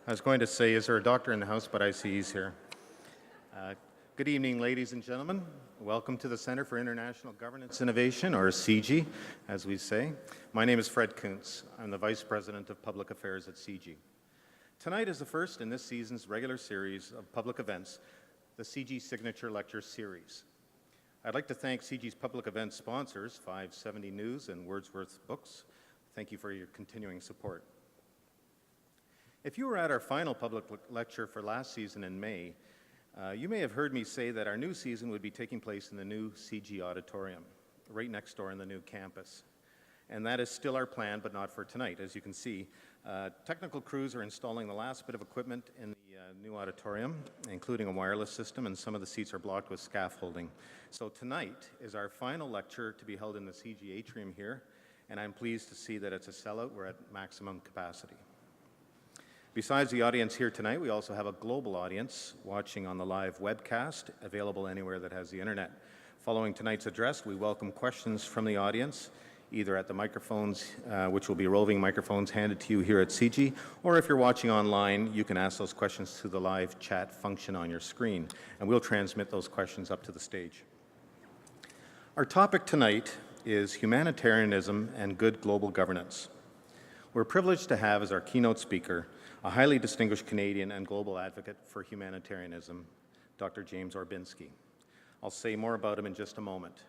I was going to say, is there a doctor in the house, but I see he's here. Good evening, ladies and gentlemen. Welcome to the Center for International Governance Innovation, or CIGI, as we say. My name is Fred Kuntz. I'm the Vice President of Public Affairs at CIGI. Tonight is the first in this season's regular series of public events, the CIGI Signature Lecture Series. I'd like to thank CIGI's public event sponsors, 570 News and Wordsworth Books. Thank you for your continuing support. If you were at our final public lecture for last season in May, you may have heard me say that our new season would be taking place in the new CIGI auditorium, right next door in the new campus. And that is still our plan, but not for tonight. As you can see, technical crews are installing the last bit of equipment in the new auditorium, including a wireless system, and some of the seats are blocked with scaffolding. So tonight is our final lecture to be held in the CIGI atrium here, and I'm pleased to see that it's a sellout. We're at maximum capacity. Besides the audience here tonight, we also have a global audience watching on the live webcast, available anywhere that has the internet. Following tonight's address, we welcome questions from the audience, either at the microphones, which will be roving microphones handed to you here at CIGI, or if you're watching online, you can ask those questions through the live chat function on your screen, and we'll transmit those questions up to the stage. Our topic tonight is humanitarianism and good global governance. We're privileged to have as our keynote speaker a highly distinguished Canadian and global advocate for humanitarianism, Dr. James Orbinski. I'll say more about him in just a moment,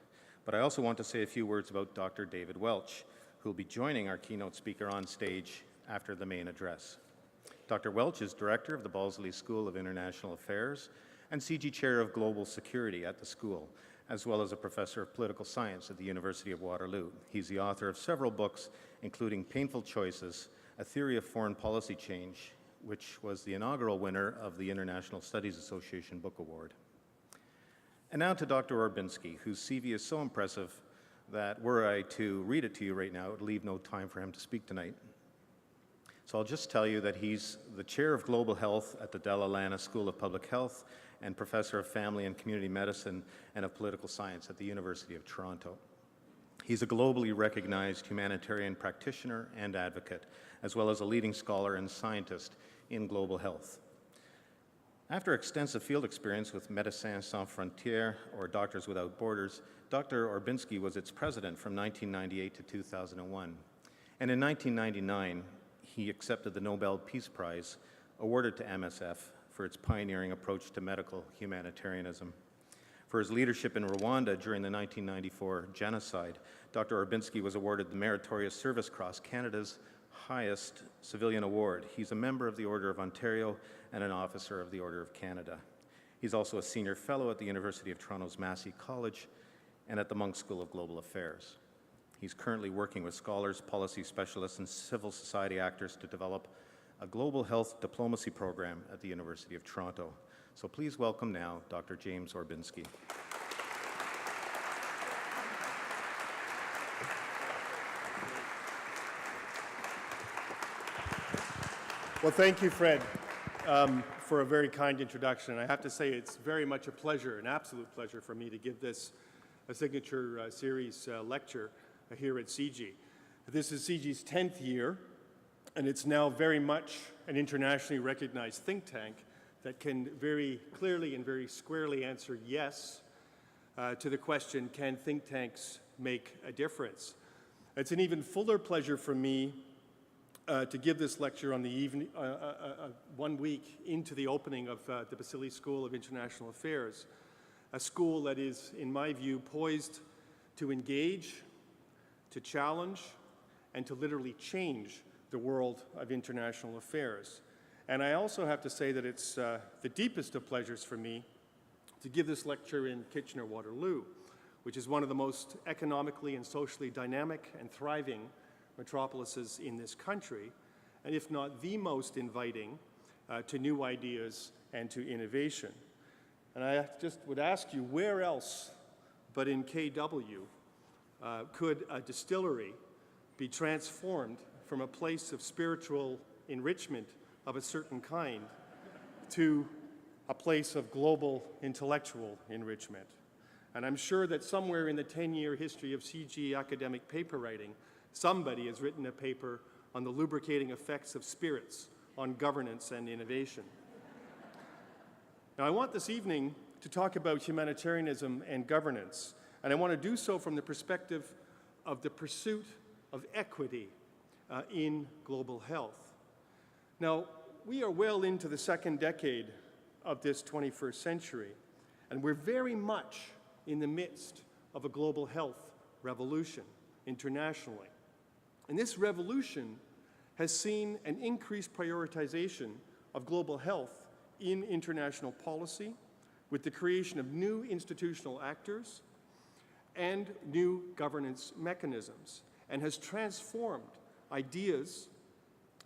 but I also want to say a few words about Dr. David Welch, who will be joining our keynote speaker on stage after the main address. Dr. Welch is director of the Balsley School of International Affairs and CIGI Chair of Global Security at the school, as well as a professor of political science at the University of Waterloo. He's the author of several books, including Painful Choices, A Theory of Foreign Policy Change, which was the inaugural winner of the International Studies Association Book Award. And now to Dr. Orbinski, whose CV is so impressive that were I to read it to you right now, it would leave no time for him to speak tonight. So I'll just tell you that he's the Chair of Global Health at the Della Lana School of Public Health and Professor of Family and Community Medicine and of Political Science at the University of Toronto. He's a globally recognized humanitarian practitioner and advocate, as well as a leading scholar and scientist in global health. After extensive field experience with Médecins Sans Frontières, or Doctors Without Borders, Dr. Orbinski was its president from 1998 to 2001. And in 1999, he accepted the Nobel Peace Prize awarded to MSF for its pioneering approach to medical humanitarianism. For his leadership in Rwanda during the 1994 genocide, Dr. Orbinski was awarded the Meritorious Service Cross, Canada's highest civilian award. He's a member of the Order of Ontario and an officer of the Order of Canada. He's also a senior fellow at the University of Toronto's Massey College and at the Munk School of Global Affairs. He's currently working with scholars, policy specialists, and civil society actors to develop a global health diplomacy program at the University of Toronto. So please welcome now Dr. James Orbinski. Well, thank you, Fred, for a very kind introduction. I have to say it's very much a pleasure, an absolute pleasure for me to give this a signature series lecture here at CIGI. This is CIGI's 10th year, and it's now very much an internationally recognized think tank that can very clearly and very squarely answer yes to the question, can think tanks make a difference? It's an even fuller pleasure for me to give this lecture on the evening, 1 week into the opening of the Balsley School of International Affairs, a school that is, in my view, poised to engage, to challenge, and to literally change the world of international affairs. And I also have to say that it's the deepest of pleasures for me to give this lecture in Kitchener-Waterloo, which is one of the most economically and socially dynamic and thriving metropolises in this country, and if not the most inviting to new ideas and to innovation. And I just would ask you, where else but in KW could a distillery be transformed from a place of spiritual enrichment of a certain kind to a place of global intellectual enrichment? And I'm sure that somewhere in the 10-year history of CIGI academic paper writing, somebody has written a paper on the lubricating effects of spirits on governance and innovation. Now, I want this evening to talk about humanitarianism and governance, and I want to do so from the perspective of the pursuit of equity in global health. Now, we are well into the second decade of this 21st century, and we're very much in the midst of a global health revolution internationally. And this revolution has seen an increased prioritization of global health in international policy, with the creation of new institutional actors and new governance mechanisms, and has transformed ideas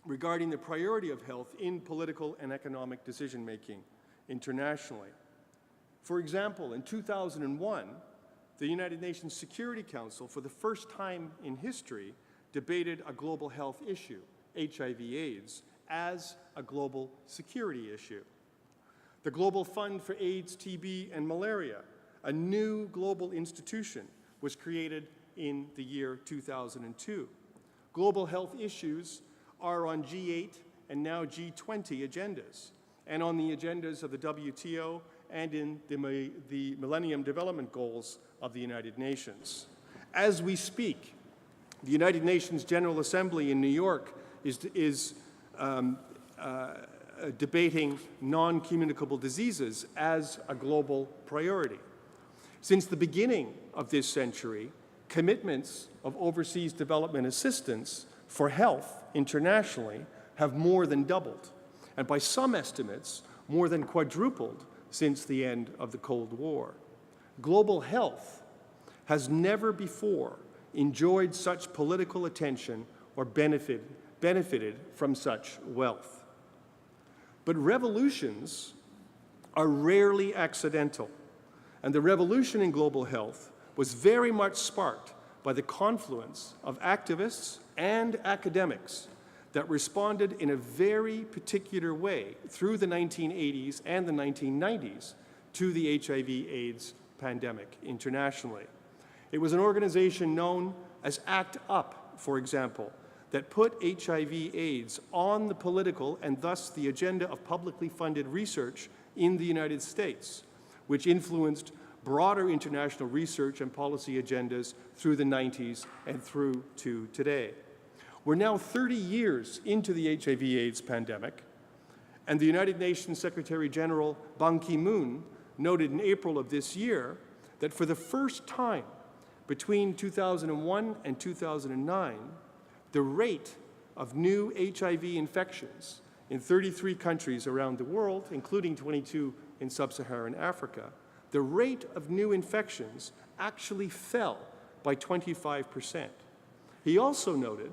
regarding the priority of health in political and economic decision-making internationally. For example, in 2001, the United Nations Security Council, for the first time in history, debated a global health issue, HIV/AIDS, as a global security issue. The Global Fund for AIDS, TB, and Malaria, a new global institution, was created in the year 2002. Global health issues are on G8 and now G20 agendas, and on the agendas of the WTO and in the Millennium Development Goals of the United Nations. As we speak, the United Nations General Assembly in New York is debating non-communicable diseases as a global priority. Since the beginning of this century, commitments of overseas development assistance for health internationally have more than doubled, and by some estimates, more than quadrupled since the end of the Cold War. Global health has never before enjoyed such political attention or benefited from such wealth. But revolutions are rarely accidental, and the revolution in global health was very much sparked by the confluence of activists and academics that responded in a very particular way through the 1980s and the 1990s to the HIV/AIDS pandemic internationally. It was an organization known as ACT UP, for example, that put HIV/AIDS on the political and thus the agenda of publicly funded research in the United States, which influenced broader international research and policy agendas through the 90s and through to today. We're now 30 years into the HIV/AIDS pandemic, and the United Nations Secretary General Ban Ki-moon noted in April of this year that for the first time between 2001 and 2009, the rate of new HIV infections in 33 countries around the world, including 22 in sub-Saharan Africa, the rate of new infections actually fell by 25%. He also noted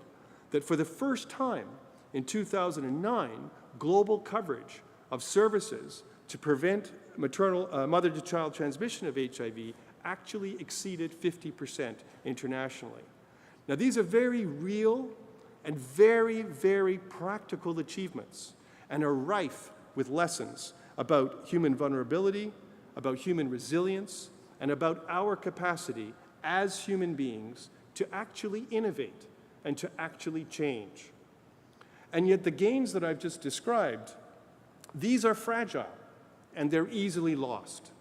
that for the first time in 2009, global coverage of services to prevent mother-to-child transmission of HIV actually exceeded 50% internationally. Now, these are very real and very, very practical achievements and are rife with lessons about human vulnerability, about human resilience, and about our capacity as human beings to actually innovate and to actually change. And yet the gains that I've just described, these are fragile and they're easily lost.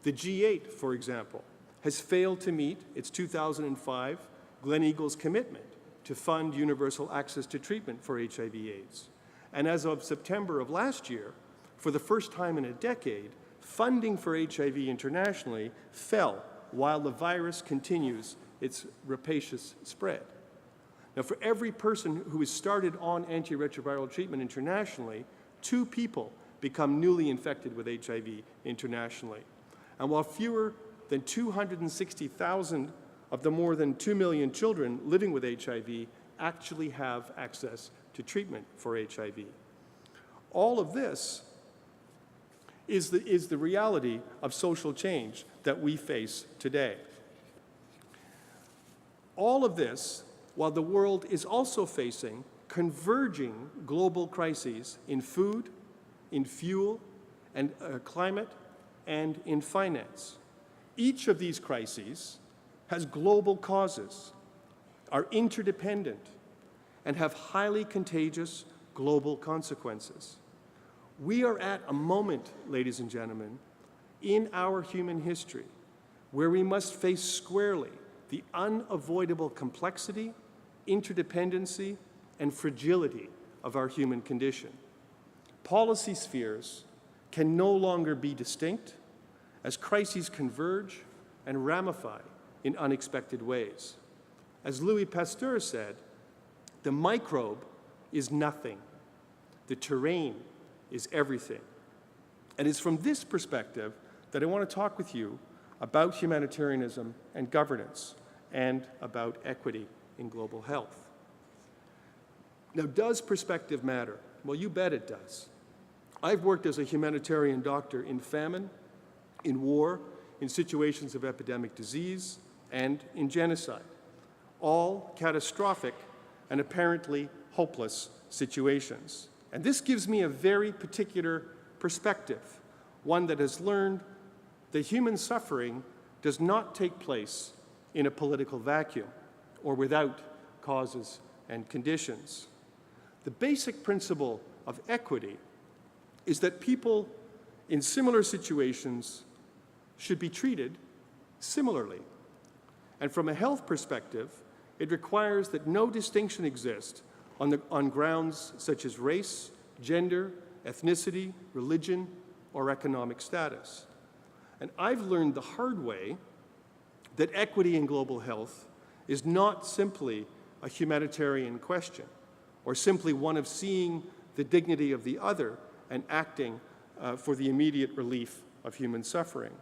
The G8, for example, has failed to meet its 2005 Gleneagles commitment to fund universal access to treatment for HIV/AIDS. And as of September of last year, for the first time in a decade, funding for HIV internationally fell while the virus continues its rapacious spread. Now, for every person who is started on antiretroviral treatment internationally, 2 people become newly infected with HIV internationally. And while fewer than 260,000 of the more than 2 million children living with HIV actually have access to treatment for HIV. All of this is the reality of social change that we face today. All of this, while the world is also facing converging global crises in food, in fuel, and climate, and in finance. Each of these crises has global causes, are interdependent, and have highly contagious global consequences. We are at a moment, ladies and gentlemen, in our human history where we must face squarely the unavoidable complexity, interdependency, and fragility of our human condition. Policy spheres can no longer be distinct as crises converge and ramify in unexpected ways. As Louis Pasteur said, the microbe is nothing. The terrain is everything. And it's from this perspective that I want to talk with you about humanitarianism and governance and about equity in global health. Now, does perspective matter? Well, you bet it does. I've worked as a humanitarian doctor in famine, in war, in situations of epidemic disease, and in genocide, all catastrophic and apparently hopeless situations. And this gives me a very particular perspective, one that has learned that human suffering does not take place in a political vacuum or without causes and conditions. The basic principle of equity is that people in similar situations should be treated similarly. And from a health perspective, it requires that no distinction exist on grounds such as race, gender, ethnicity, religion, or economic status. And I've learned the hard way that equity in global health is not simply a humanitarian question, or simply one of seeing the dignity of the other and acting for the immediate relief of human suffering.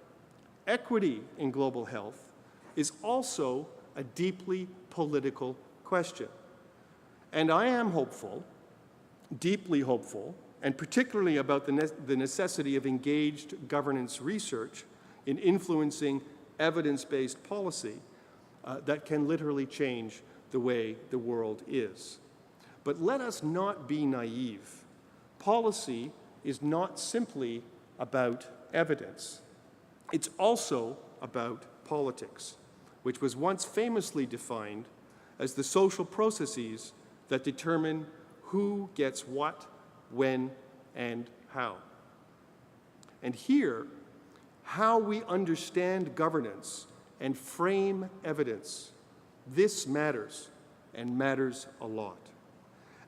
Equity in global health is also a deeply political question. And I am hopeful, deeply hopeful, and particularly about the necessity of engaged governance research in influencing evidence-based policy that can literally change the way the world is. But let us not be naive. Policy is not simply about evidence. It's also about politics, which was once famously defined as the social processes that determine who gets what, when, and how. And here, how we understand governance and frame evidence, this matters, and matters a lot.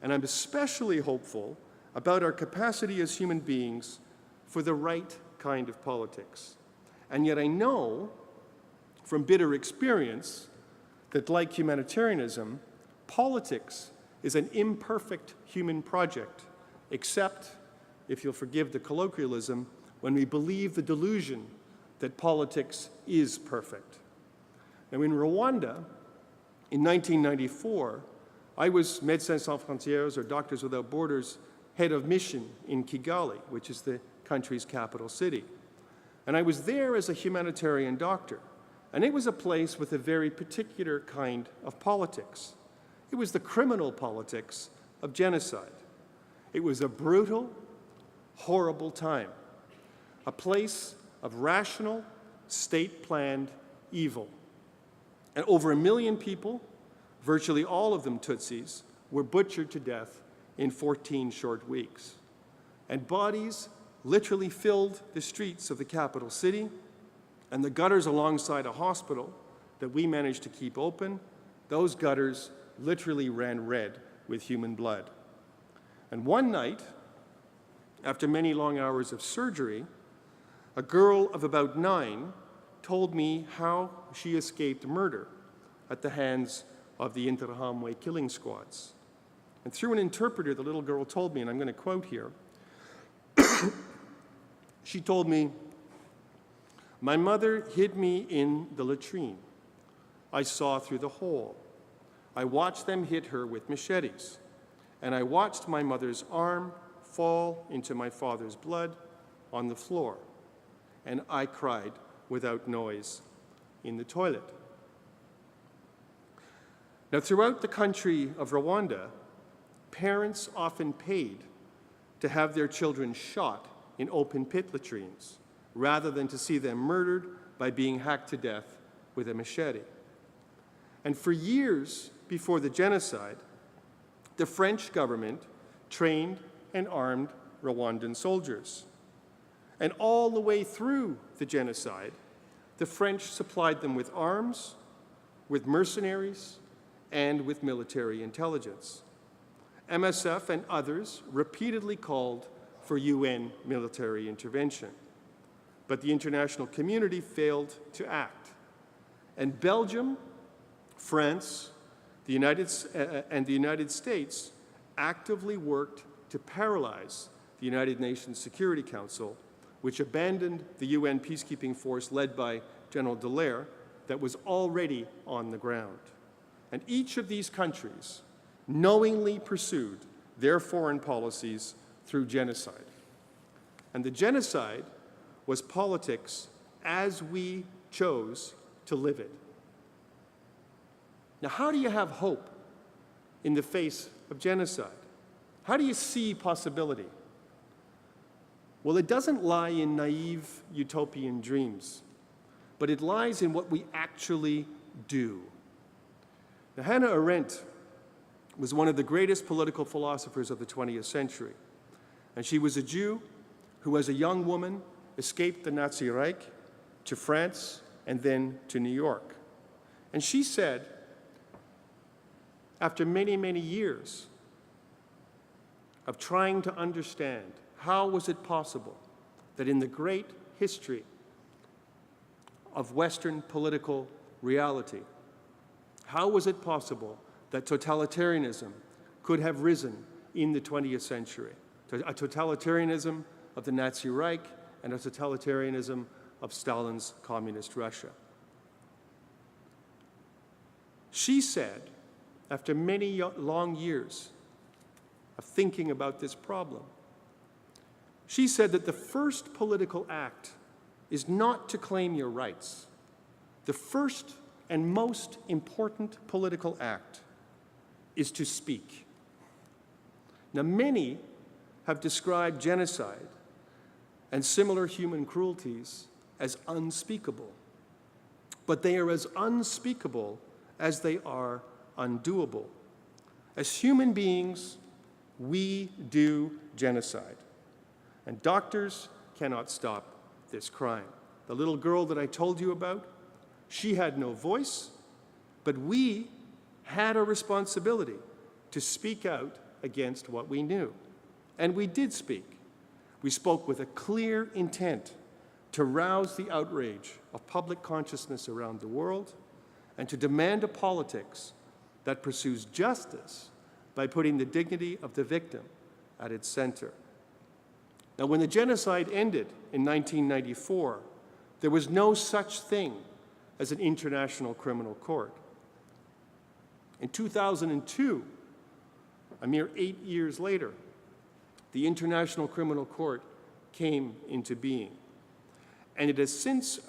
And I'm especially hopeful about our capacity as human beings for the right kind of politics. And yet I know from bitter experience that, like humanitarianism, politics is an imperfect human project, except, if you'll forgive the colloquialism, when we believe the delusion that politics is perfect. Now, in Rwanda, in 1994, I was Médecins Sans Frontières, or Doctors Without Borders, head of mission in Kigali, which is the country's capital city. And I was there as a humanitarian doctor. And it was a place with a very particular kind of politics. It was the criminal politics of genocide. It was a brutal, horrible time. A place of rational, state-planned evil. And over 1 million people, virtually all of them Tutsis, were butchered to death in 14 short weeks. And bodies literally filled the streets of the capital city, and the gutters alongside a hospital that we managed to keep open, those gutters literally ran red with human blood. And one night, after many long hours of surgery, a girl of about 9 told me how she escaped murder at the hands of the Interahamwe killing squads. And through an interpreter, the little girl told me, and I'm going to quote here, she told me, "My mother hid me in the latrine. I saw through the hole. I watched them hit her with machetes, and I watched my mother's arm fall into my father's blood on the floor, and I cried without noise in the toilet." Now, throughout the country of Rwanda, parents often paid to have their children shot in open pit latrines, rather than to see them murdered by being hacked to death with a machete. And for years before the genocide, the French government trained and armed Rwandan soldiers. And all the way through the genocide, the French supplied them with arms, with mercenaries, and with military intelligence. MSF and others repeatedly called for UN military intervention, but the international community failed to act. And Belgium, France, the United States actively worked to paralyze the United Nations Security Council, which abandoned the UN peacekeeping force led by General Dallaire that was already on the ground. And each of these countries knowingly pursued their foreign policies through genocide. And the genocide was politics as we chose to live it. Now, how do you have hope in the face of genocide? How do you see possibility? Well, it doesn't lie in naive utopian dreams, but it lies in what we actually do. Now, Hannah Arendt was one of the greatest political philosophers of the 20th century, and she was a Jew who, as a young woman, escaped the Nazi Reich to France and then to New York. And she said, after many, many years of trying to understand how was it possible that in the great history of Western political reality, how was it possible that totalitarianism could have risen in the 20th century? A totalitarianism of the Nazi Reich and a totalitarianism of Stalin's communist Russia. She said, after many long years of thinking about this problem, she said that the first political act is not to claim your rights. The first and most important political act is to speak. Now, many have described genocide and similar human cruelties as unspeakable, but they are as unspeakable as they are undoable. As human beings, we do genocide, and doctors cannot stop this crime. The little girl that I told you about, she had no voice, but we had a responsibility to speak out against what we knew. And we did speak. We spoke with a clear intent to rouse the outrage of public consciousness around the world and to demand a politics that pursues justice by putting the dignity of the victim at its center. Now, when the genocide ended in 1994, there was no such thing as an international criminal court. In 2002, a mere 8 years later, the International Criminal Court came into being. And it has since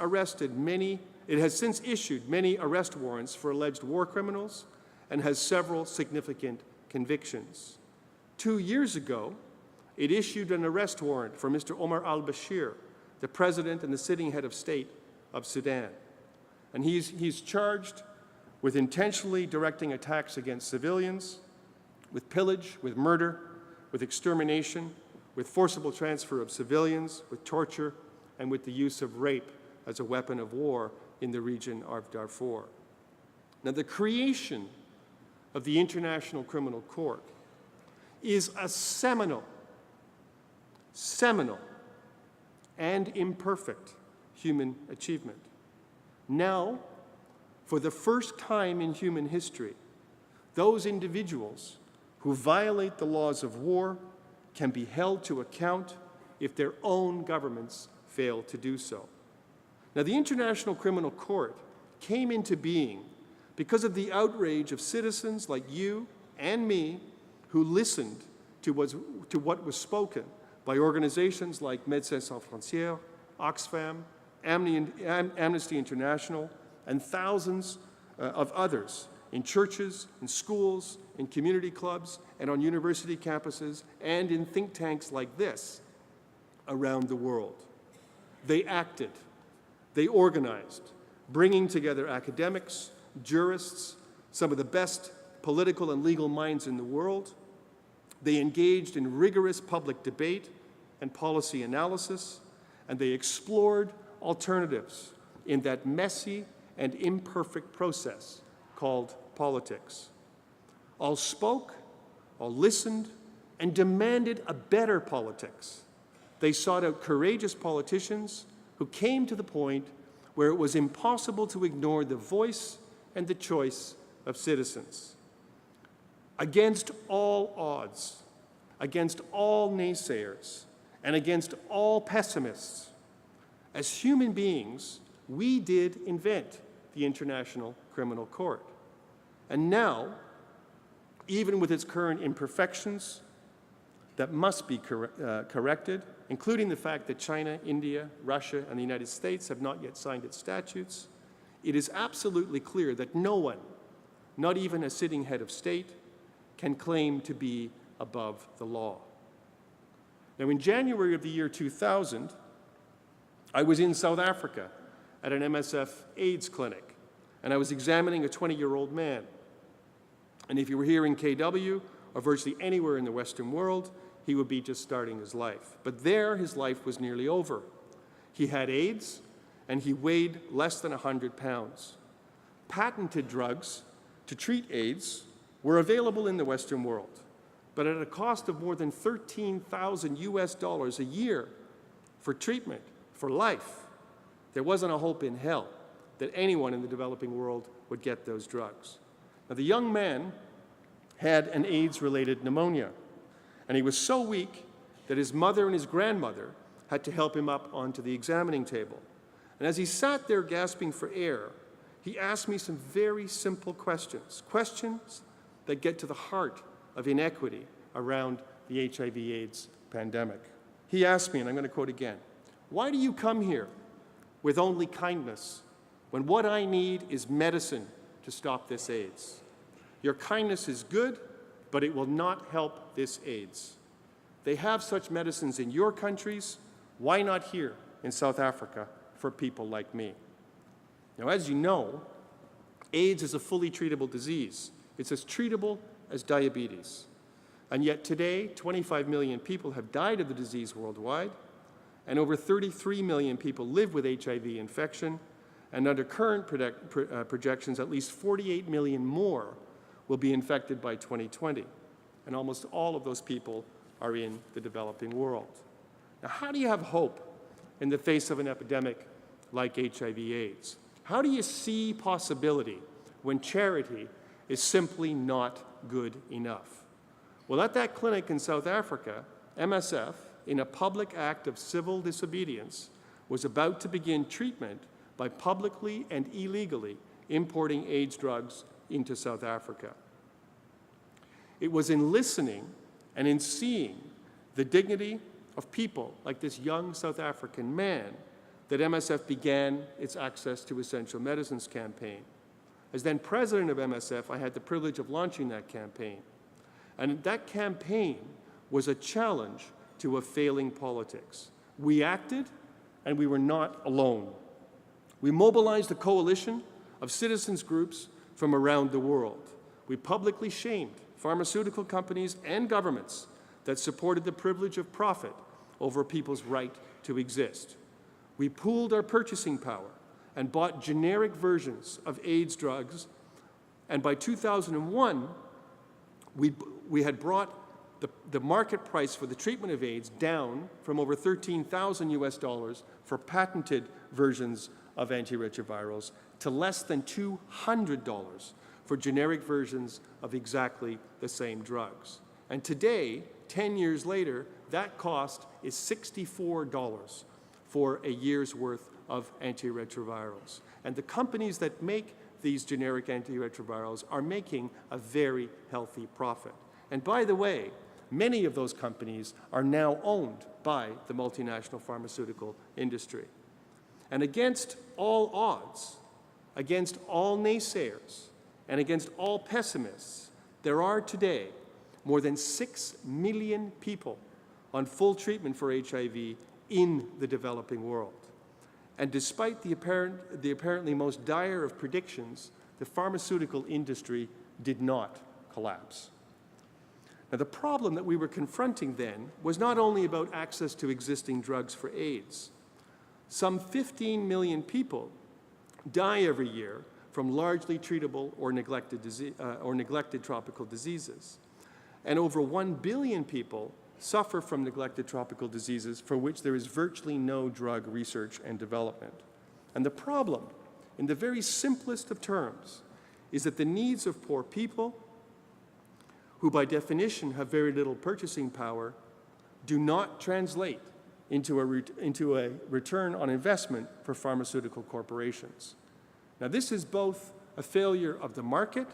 issued many arrest warrants for alleged war criminals and has several significant convictions. 2 years ago, it issued an arrest warrant for Mr. Omar al-Bashir, the president and the sitting head of state of Sudan. And he's charged with intentionally directing attacks against civilians, with pillage, with murder, with extermination, with forcible transfer of civilians, with torture, and with the use of rape as a weapon of war in the region of Darfur. Now, the creation of the International Criminal Court is a seminal and imperfect human achievement. Now, for the first time in human history, those individuals who violate the laws of war can be held to account if their own governments fail to do so. Now, the International Criminal Court came into being because of the outrage of citizens like you and me who listened to what was spoken by organizations like Médecins Sans Frontières, Oxfam, Amnesty International, and thousands of others in churches, in schools, in community clubs, and on university campuses, and in think tanks like this around the world. They acted, they organized, bringing together academics, jurists, some of the best political and legal minds in the world, They engaged in rigorous public debate and policy analysis, and they explored alternatives in that messy and imperfect process called politics. All spoke, all listened, and demanded a better politics. They sought out courageous politicians who came to the point where it was impossible to ignore the voice and the choice of citizens. Against all odds, against all naysayers, and against all pessimists, as human beings, we did invent the International Criminal Court. And now, even with its current imperfections that must be corrected, including the fact that China, India, Russia, and the United States have not yet signed its statutes, it is absolutely clear that no one, not even a sitting head of state, can claim to be above the law. Now, in January of the year 2000, I was in South Africa at an MSF AIDS clinic, and I was examining a 20-year-old man. And if you were here in KW or virtually anywhere in the Western world, he would be just starting his life. But there, his life was nearly over. He had AIDS, and he weighed less than 100 pounds. Patented drugs to treat AIDS were available in the Western world, but at a cost of more than $13,000 a year for treatment, for life. There wasn't a hope in hell that anyone in the developing world would get those drugs. Now, the young man had an AIDS-related pneumonia, and he was so weak that his mother and his grandmother had to help him up onto the examining table. And as he sat there gasping for air, he asked me some very simple questions, questions that get to the heart of inequity around the HIV/AIDS pandemic. He asked me, and I'm going to quote again, "Why do you come here with only kindness when what I need is medicine to stop this AIDS? Your kindness is good, but it will not help this AIDS. They have such medicines in your countries. Why not here in South Africa for people like me?" Now, as you know, AIDS is a fully treatable disease. It's as treatable as diabetes. And yet today, 25 million people have died of the disease worldwide, and over 33 million people live with HIV infection, and under current projections, at least 48 million more will be infected by 2020. And almost all of those people are in the developing world. Now, how do you have hope in the face of an epidemic like HIV/AIDS? How do you see possibility when charity is simply not good enough? Well, at that clinic in South Africa, MSF, in a public act of civil disobedience, was about to begin treatment by publicly and illegally importing AIDS drugs into South Africa. It was in listening and in seeing the dignity of people like this young South African man that MSF began its Access to Essential Medicines campaign. As then president of MSF, I had the privilege of launching that campaign. And that campaign was a challenge to a failing politics. We acted, and we were not alone. We mobilized a coalition of citizens groups from around the world. We publicly shamed pharmaceutical companies and governments that supported the privilege of profit over people's right to exist. We pooled our purchasing power and bought generic versions of AIDS drugs, and by 2001, we had brought the market price for the treatment of AIDS down from over $13,000 for patented versions of antiretrovirals to less than $200 for generic versions of exactly the same drugs. And today, 10 years later, that cost is $64 for a year's worth of antiretrovirals. And the companies that make these generic antiretrovirals are making a very healthy profit. And by the way, many of those companies are now owned by the multinational pharmaceutical industry. And against all odds, against all naysayers, and against all pessimists, there are today more than 6 million people on full treatment for HIV in the developing world. And despite the apparently most dire of predictions, the pharmaceutical industry did not collapse. Now, the problem that we were confronting then was not only about access to existing drugs for AIDS. Some 15 million people die every year from largely treatable or neglected tropical diseases. And over 1 billion people suffer from neglected tropical diseases for which there is virtually no drug research and development. And the problem, in the very simplest of terms, is that the needs of poor people, who by definition have very little purchasing power, do not translate into a return on investment for pharmaceutical corporations. Now, this is both a failure of the market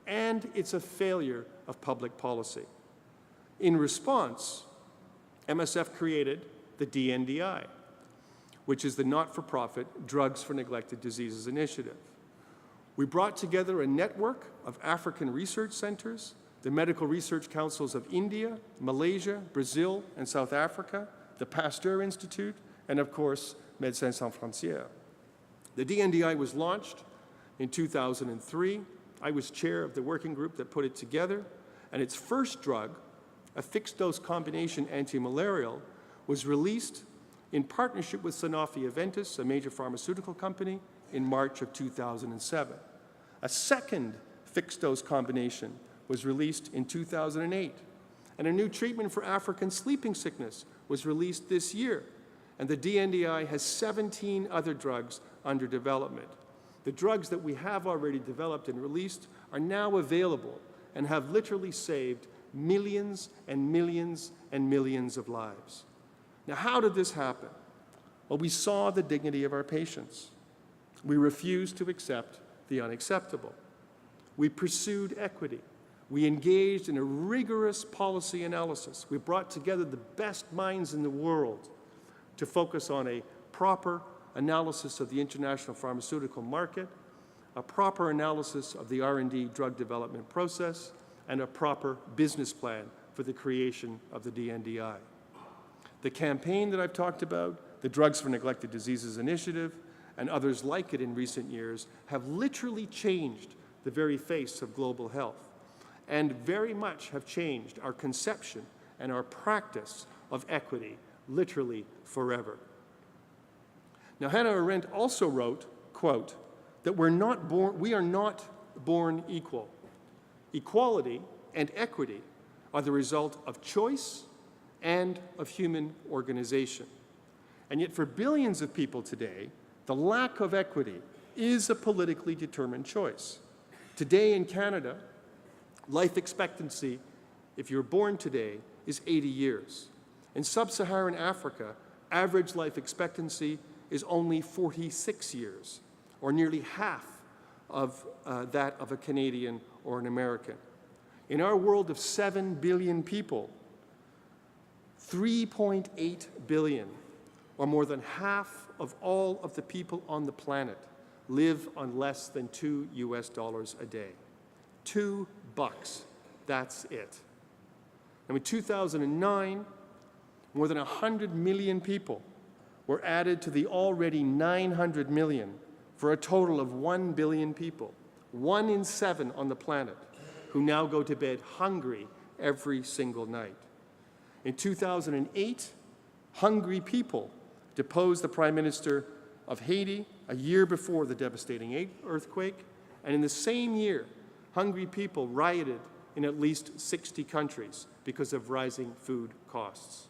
and it's a failure of public policy. In response, MSF created the DNDI, which is the not-for-profit Drugs for Neglected Diseases Initiative. We brought together a network of African research centers, the medical research councils of India, Malaysia, Brazil, and South Africa, the Pasteur Institute, and of course, Médecins Sans Frontières. The DNDI was launched in 2003. I was chair of the working group that put it together, and its first drug, a fixed-dose combination anti-malarial, was released in partnership with Sanofi-Aventis, a major pharmaceutical company, in March of 2007. A second fixed-dose combination was released in 2008, and a new treatment for African sleeping sickness was released this year, and the DNDI has 17 other drugs under development. The drugs that we have already developed and released are now available and have literally saved millions and millions and millions of lives. Now, how did this happen? Well, we saw the dignity of our patients. We refused to accept the unacceptable. We pursued equity. We engaged in a rigorous policy analysis. We brought together the best minds in the world to focus on a proper analysis of the international pharmaceutical market, a proper analysis of the R&D drug development process, and a proper business plan for the creation of the DNDI. The campaign that I've talked about, the Drugs for Neglected Diseases Initiative, and others like it in recent years, have literally changed the very face of global health, and very much have changed our conception and our practice of equity, literally forever. Now, Hannah Arendt also wrote, quote, that we are not born equal. Equality and equity are the result of choice and of human organization. And yet for billions of people today, the lack of equity is a politically determined choice. Today in Canada, life expectancy, if you're born today, is 80 years. In sub-Saharan Africa, average life expectancy is only 46 years, or nearly half of that of a Canadian or an American. In our world of 7 billion people, 3.8 billion, or more than half of all of the people on the planet, live on less than $2 a day. $2, that's it. And in 2009, more than 100 million people were added to the already 900 million for a total of 1 billion people, 1 in 7 on the planet, who now go to bed hungry every single night. In 2008, hungry people deposed the Prime Minister of Haiti a year before the devastating earthquake, and in the same year, hungry people rioted in at least 60 countries because of rising food costs.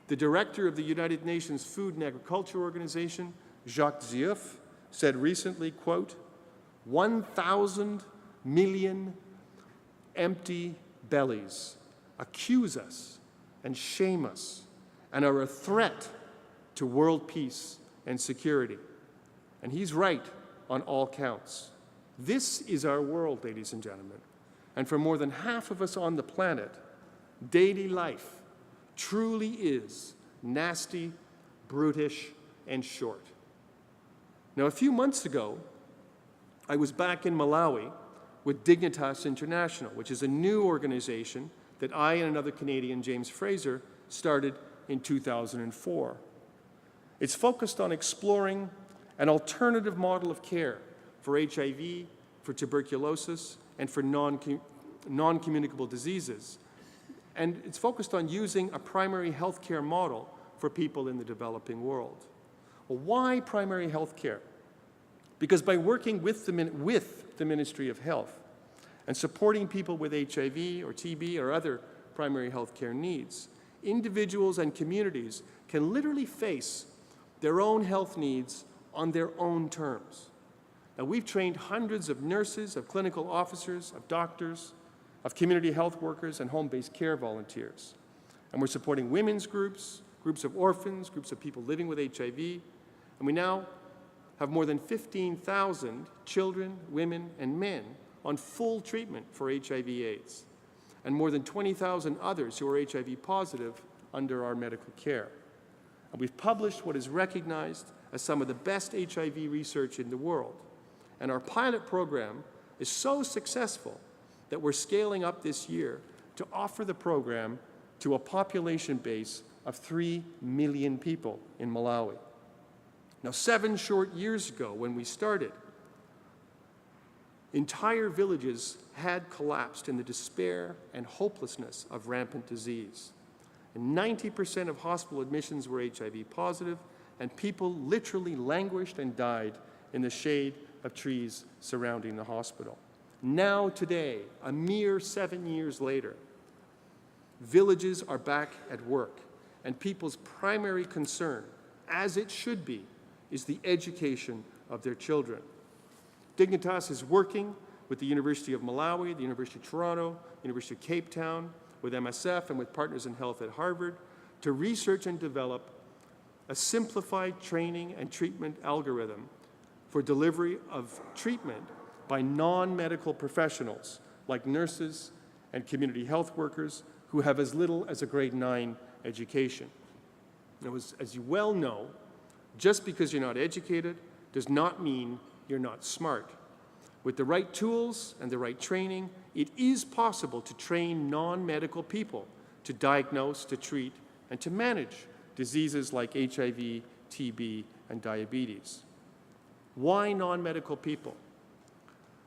The director of the United Nations Food and Agriculture Organization, Jacques Ziouf, said recently, quote, 1,000 million empty bellies accuse us and shame us and are a threat to world peace and security. And he's right on all counts. This is our world, ladies and gentlemen. And for more than half of us on the planet, daily life truly is nasty, brutish, and short. Now, a few months ago, I was back in Malawi with Dignitas International, which is a new organization that I and another Canadian, James Fraser, started in 2004. It's focused on exploring an alternative model of care for HIV, for tuberculosis, and for non-communicable diseases And it's focused on using a primary health care model for people in the developing world. Well, why primary health care? Because by working with the Ministry of Health and supporting people with HIV or TB or other primary health care needs, individuals and communities can literally face their own health needs on their own terms. Now, we've trained hundreds of nurses, of clinical officers, of doctors, of community health workers, and home-based care volunteers. And we're supporting women's groups, groups of orphans, groups of people living with HIV, and we now have more than 15,000 children, women, and men on full treatment for HIV/AIDS, and more than 20,000 others who are HIV positive under our medical care. And we've published what is recognized as some of the best HIV research in the world. And our pilot program is so successful that we're scaling up this year to offer the program to a population base of 3 million people in Malawi. Now, 7 short years ago when we started, entire villages had collapsed in the despair and hopelessness of rampant disease. And 90% of hospital admissions were HIV positive, and people literally languished and died in the shade of trees surrounding the hospital. Now today, a mere 7 years later, villages are back at work, and people's primary concern, as it should be, is the education of their children. Dignitas is working with the University of Malawi, the University of Toronto, University of Cape Town, with MSF and with Partners in Health at Harvard to research and develop a simplified training and treatment algorithm for delivery of treatment by non-medical professionals like nurses and community health workers who have as little as a grade 9 education. Now, as you well know, just because you're not educated does not mean you're not smart. With the right tools and the right training, it is possible to train non-medical people to diagnose, to treat, and to manage diseases like HIV, TB, and diabetes. Why non-medical people?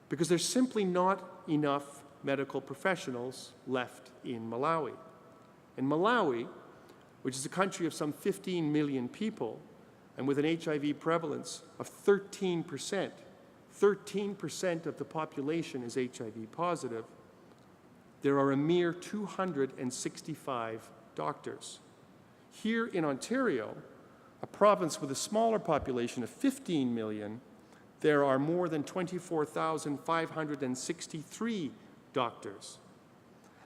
Because there's simply not enough medical professionals left in Malawi. In Malawi, which is a country of some 15 million people, and with an HIV prevalence of 13%, 13% of the population is HIV positive, there are a mere 265 doctors. Here in Ontario, a province with a smaller population of 15 million, there are more than 24,563 doctors.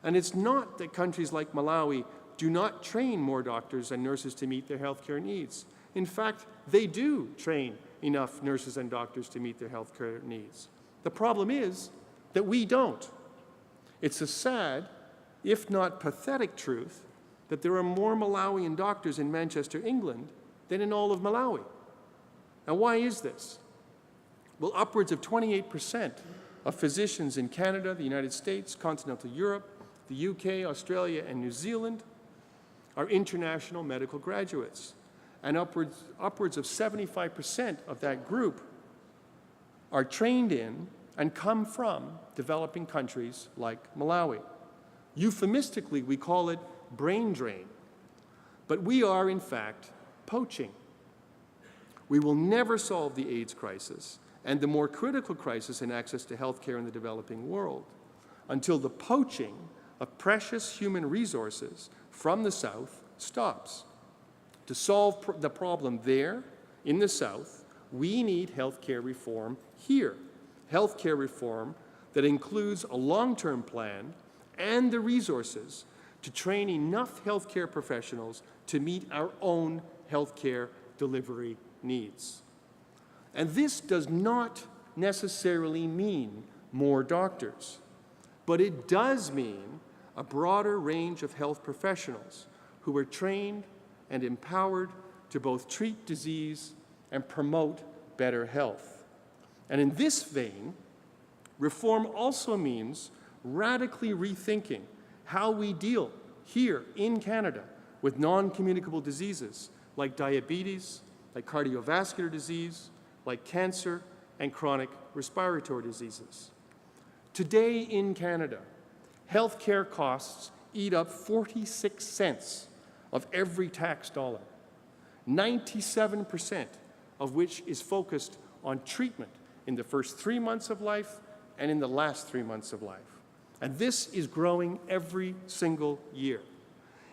And it's not that countries like Malawi do not train more doctors and nurses to meet their healthcare needs. In fact, they do train enough nurses and doctors to meet their healthcare needs. The problem is that we don't. It's a sad, if not pathetic truth, that there are more Malawian doctors in Manchester, England, than in all of Malawi. Now, why is this? Well, upwards of 28% of physicians in Canada, the United States, continental Europe, the UK, Australia, and New Zealand are international medical graduates. And upwards of 75% of that group are trained in and come from developing countries like Malawi. Euphemistically, we call it brain drain. But we are, in fact, poaching. We will never solve the AIDS crisis and the more critical crisis in access to health care in the developing world until the poaching of precious human resources from the South stops. To solve the problem there, in the South, we need health care reform here. Health care reform that includes a long-term plan and the resources to train enough health care professionals to meet our own health care delivery needs. And this does not necessarily mean more doctors, but it does mean a broader range of health professionals who are trained and empowered to both treat disease and promote better health. And in this vein, reform also means radically rethinking how we deal here in Canada with non-communicable diseases like diabetes, like cardiovascular disease, like cancer, and chronic respiratory diseases. Today in Canada, healthcare costs eat up 46 cents of every tax dollar, 97% of which is focused on treatment in the first 3 months of life and in the last 3 months of life. And this is growing every single year.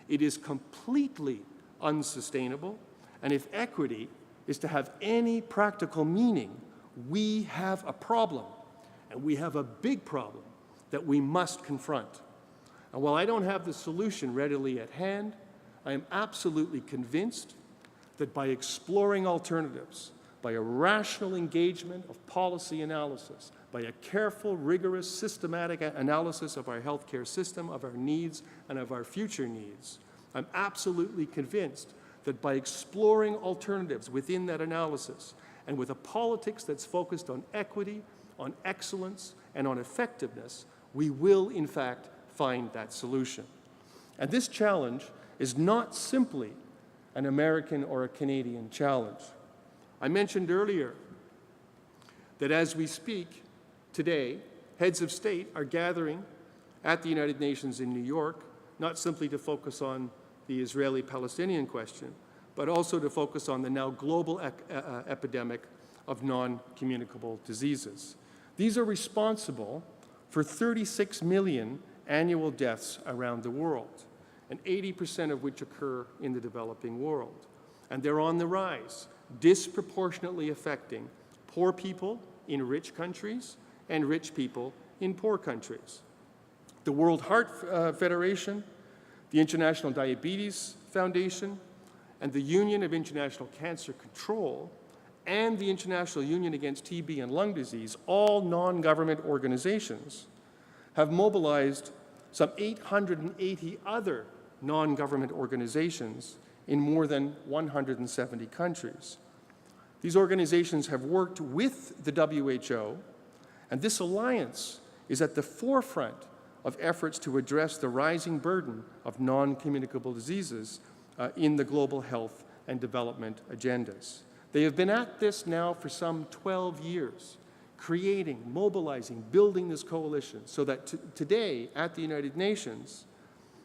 It is completely unsustainable, and if equity is to have any practical meaning, we have a problem, and we have a big problem that we must confront. And while I don't have the solution readily at hand, I am absolutely convinced that by exploring alternatives, by a rational engagement of policy analysis, by a careful, rigorous, systematic analysis of our healthcare system, of our needs, and of our future needs, I'm absolutely convinced that by exploring alternatives within that analysis, and with a politics that's focused on equity, on excellence, and on effectiveness, we will, in fact, find that solution. And this challenge is not simply an American or a Canadian challenge. I mentioned earlier that as we speak today, heads of state are gathering at the United Nations in New York, not simply to focus on the Israeli-Palestinian question, but also to focus on the now global epidemic of non-communicable diseases. These are responsible for 36 million annual deaths around the world, and 80% of which occur in the developing world. And they're on the rise, disproportionately affecting poor people in rich countries and rich people in poor countries. The World Heart Federation, the International Diabetes Foundation, and the Union of International Cancer Control, and the International Union Against TB and Lung Disease, all non-government organizations, have mobilized some 880 other non-government organizations in more than 170 countries. These organizations have worked with the WHO, and this alliance is at the forefront of efforts to address the rising burden of non-communicable diseases in the global health and development agendas. They have been at this now for some 12 years, creating, mobilizing, building this coalition so that today at the United Nations,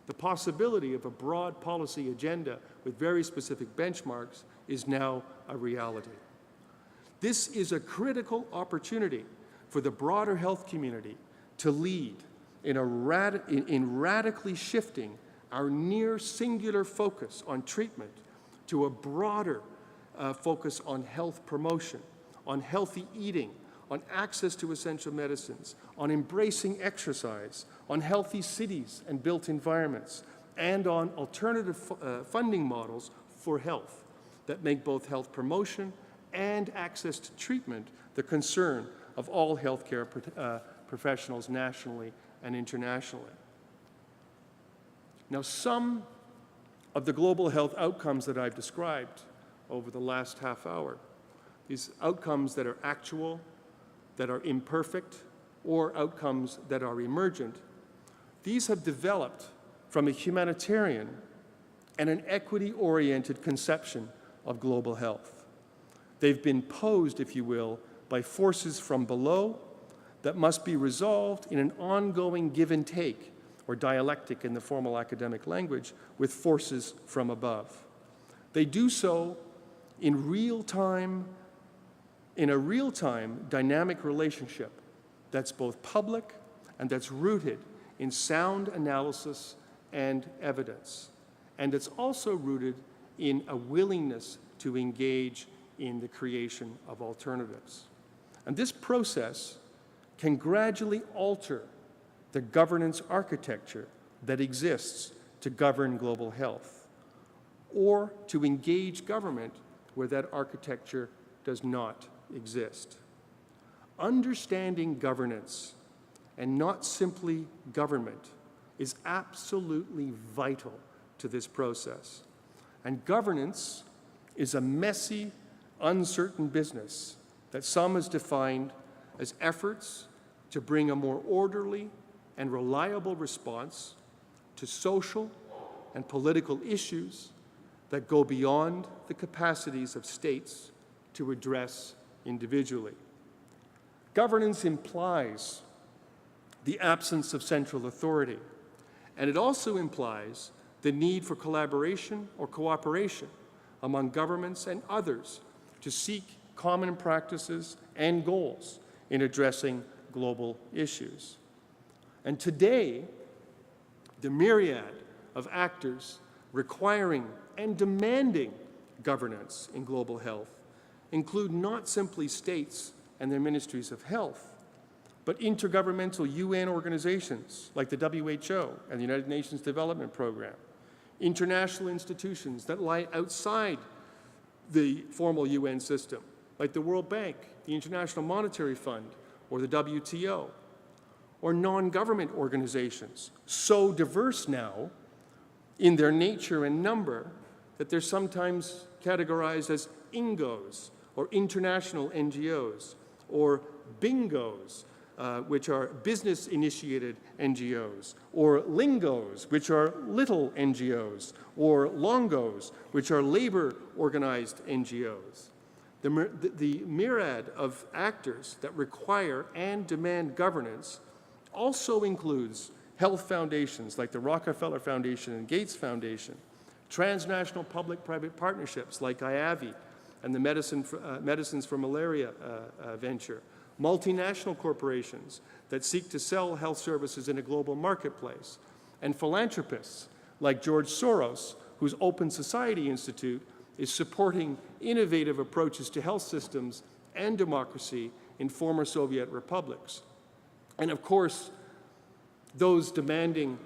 the possibility of a broad policy agenda with very specific benchmarks is now a reality. This is a critical opportunity for the broader health community to lead in radically shifting our near singular focus on treatment to a broader focus on health promotion, on healthy eating, on access to essential medicines, on embracing exercise, on healthy cities and built environments, and on alternative funding models for health that make both health promotion and access to treatment the concern of all healthcare professionals nationally and internationally. Now, some of the global health outcomes that I've described over the last half hour, these outcomes that are actual, that are imperfect, or outcomes that are emergent, these have developed from a humanitarian and an equity-oriented conception of global health. They've been posed, if you will, by forces from below that must be resolved in an ongoing give and take, or dialectic in the formal academic language, with forces from above. They do so in a real-time dynamic relationship that's both public and that's rooted in sound analysis and evidence. And it's also rooted in a willingness to engage in the creation of alternatives. And this process can gradually alter the governance architecture that exists to govern global health, or to engage government where that architecture does not exist. Understanding governance, and not simply government, is absolutely vital to this process. And governance is a messy, uncertain business that some has defined as efforts to bring a more orderly and reliable response to social and political issues that go beyond the capacities of states to address individually. Governance implies the absence of central authority And it also implies the need for collaboration or cooperation among governments and others to seek common practices and goals in addressing global issues. And today, the myriad of actors requiring and demanding governance in global health include not simply states and their ministries of health, but intergovernmental UN organizations like the WHO and the United Nations Development Program, international institutions that lie outside the formal UN system, like the World Bank, the International Monetary Fund, or the WTO, or non-government organizations, so diverse now in their nature and number that they're sometimes categorized as INGOs, or international NGOs, or BINGOs, which are business-initiated NGOs, or LINGOs, which are little NGOs, or LONGOs, which are labor-organized NGOs. The myriad of actors that require and demand governance also includes health foundations like the Rockefeller Foundation and Gates Foundation, transnational public-private partnerships like IAVI and the Medicines for Malaria venture, multinational corporations that seek to sell health services in a global marketplace, and philanthropists like George Soros, whose Open Society Institute is supporting innovative approaches to health systems and democracy in former Soviet republics. And of course, those demanding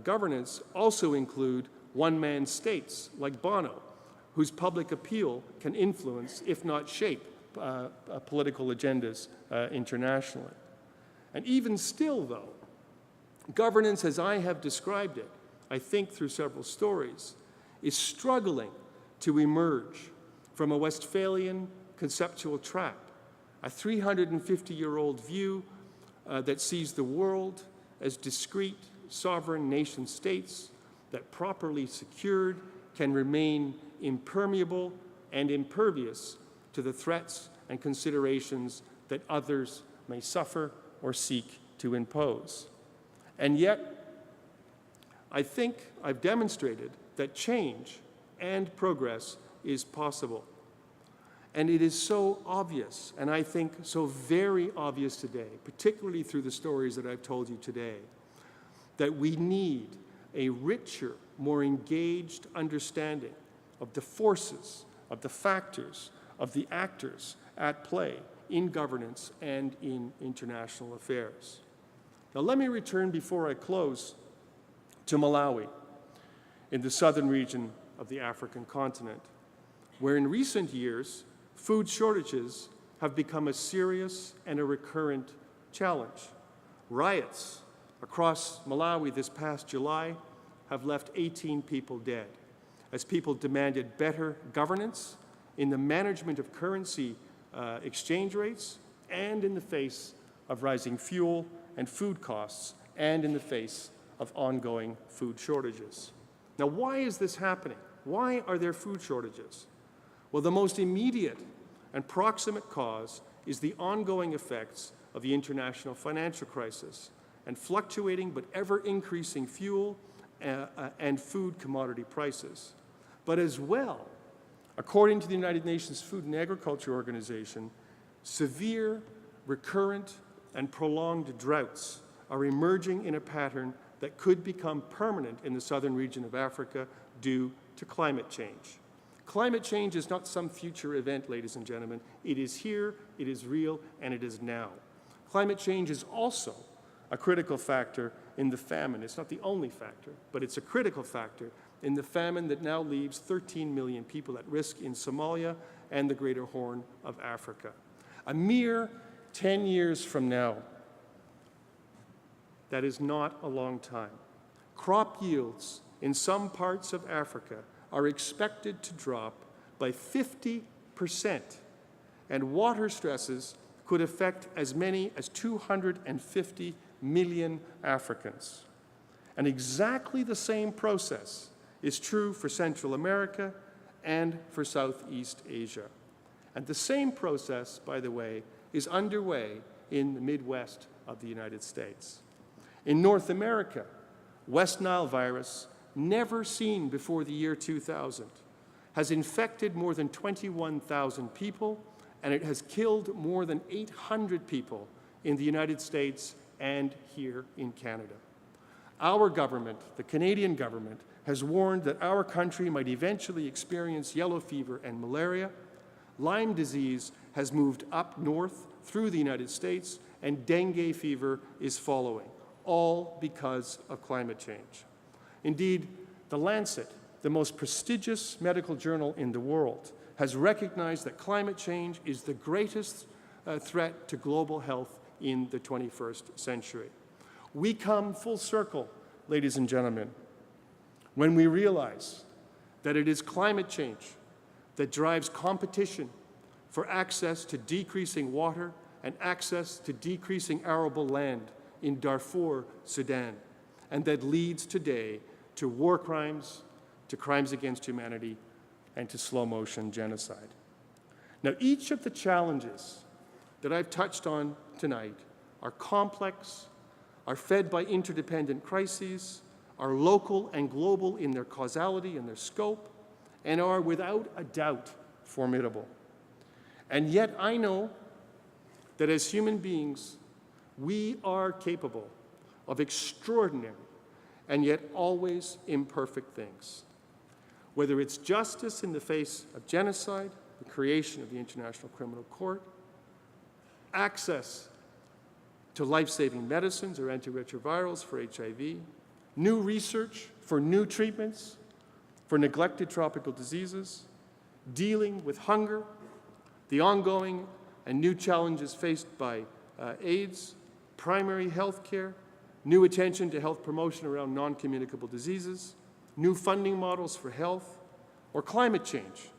governance also include one-man states like Bono, whose public appeal can influence, if not shape, political agendas internationally. And even still, though, governance as I have described it, I think through several stories, is struggling to emerge from a Westphalian conceptual trap, a 350-year-old view that sees the world as discrete, sovereign nation-states that, properly secured, can remain impermeable and impervious to the threats and considerations that others may suffer or seek to impose. And yet, I think I've demonstrated that change and progress is possible. And it is so obvious, and I think so very obvious today, particularly through the stories that I've told you today, that we need a richer, more engaged understanding of the forces, of the factors, of the actors at play in governance and in international affairs. Now let me return before I close to Malawi in the southern region of the African continent, where in recent years, food shortages have become a serious and a recurrent challenge. Riots across Malawi this past July have left 18 people dead, as people demanded better governance in the management of currency exchange rates and in the face of rising fuel and food costs and in the face of ongoing food shortages. Now, why is this happening? Why are there food shortages? Well, the most immediate and proximate cause is the ongoing effects of the international financial crisis and fluctuating but ever-increasing fuel and food commodity prices. But as well, according to the United Nations Food and Agriculture Organization, severe, recurrent, and prolonged droughts are emerging in a pattern that could become permanent in the southern region of Africa due to climate change. Climate change is not some future event, ladies and gentlemen. It is here, it is real, and it is now. Climate change is also a critical factor in the famine. It's not the only factor, but it's a critical factor in the famine that now leaves 13 million people at risk in Somalia and the Greater Horn of Africa. A mere 10 years from now, that is not a long time. Crop yields in some parts of Africa are expected to drop by 50%, and water stresses could affect as many as 250 million Africans. And exactly the same process is true for Central America and for Southeast Asia. And the same process, by the way, is underway in the Midwest of the United States. In North America, West Nile virus, never seen before the year 2000, has infected more than 21,000 people, and it has killed more than 800 people in the United States and here in Canada. Our government, the Canadian government, has warned that our country might eventually experience yellow fever and malaria. Lyme disease has moved up north through the United States, and dengue fever is following, all because of climate change. Indeed, The Lancet, the most prestigious medical journal in the world, has recognized that climate change is the greatest threat to global health in the 21st century. We come full circle, ladies and gentlemen, when we realize that it is climate change that drives competition for access to decreasing water and access to decreasing arable land in Darfur, Sudan, and that leads today to war crimes, to crimes against humanity, and to slow-motion genocide. Now, each of the challenges that I've touched on tonight are complex, are fed by interdependent crises, are local and global in their causality and their scope, and are without a doubt formidable. And yet I know that as human beings, we are capable of extraordinary and yet always imperfect things. Whether it's justice in the face of genocide, the creation of the International Criminal Court, access to life-saving medicines or antiretrovirals for HIV, new research for new treatments for neglected tropical diseases, dealing with hunger, the ongoing and new challenges faced by AIDS, primary health care, new attention to health promotion around non-communicable diseases, new funding models for health, or climate change.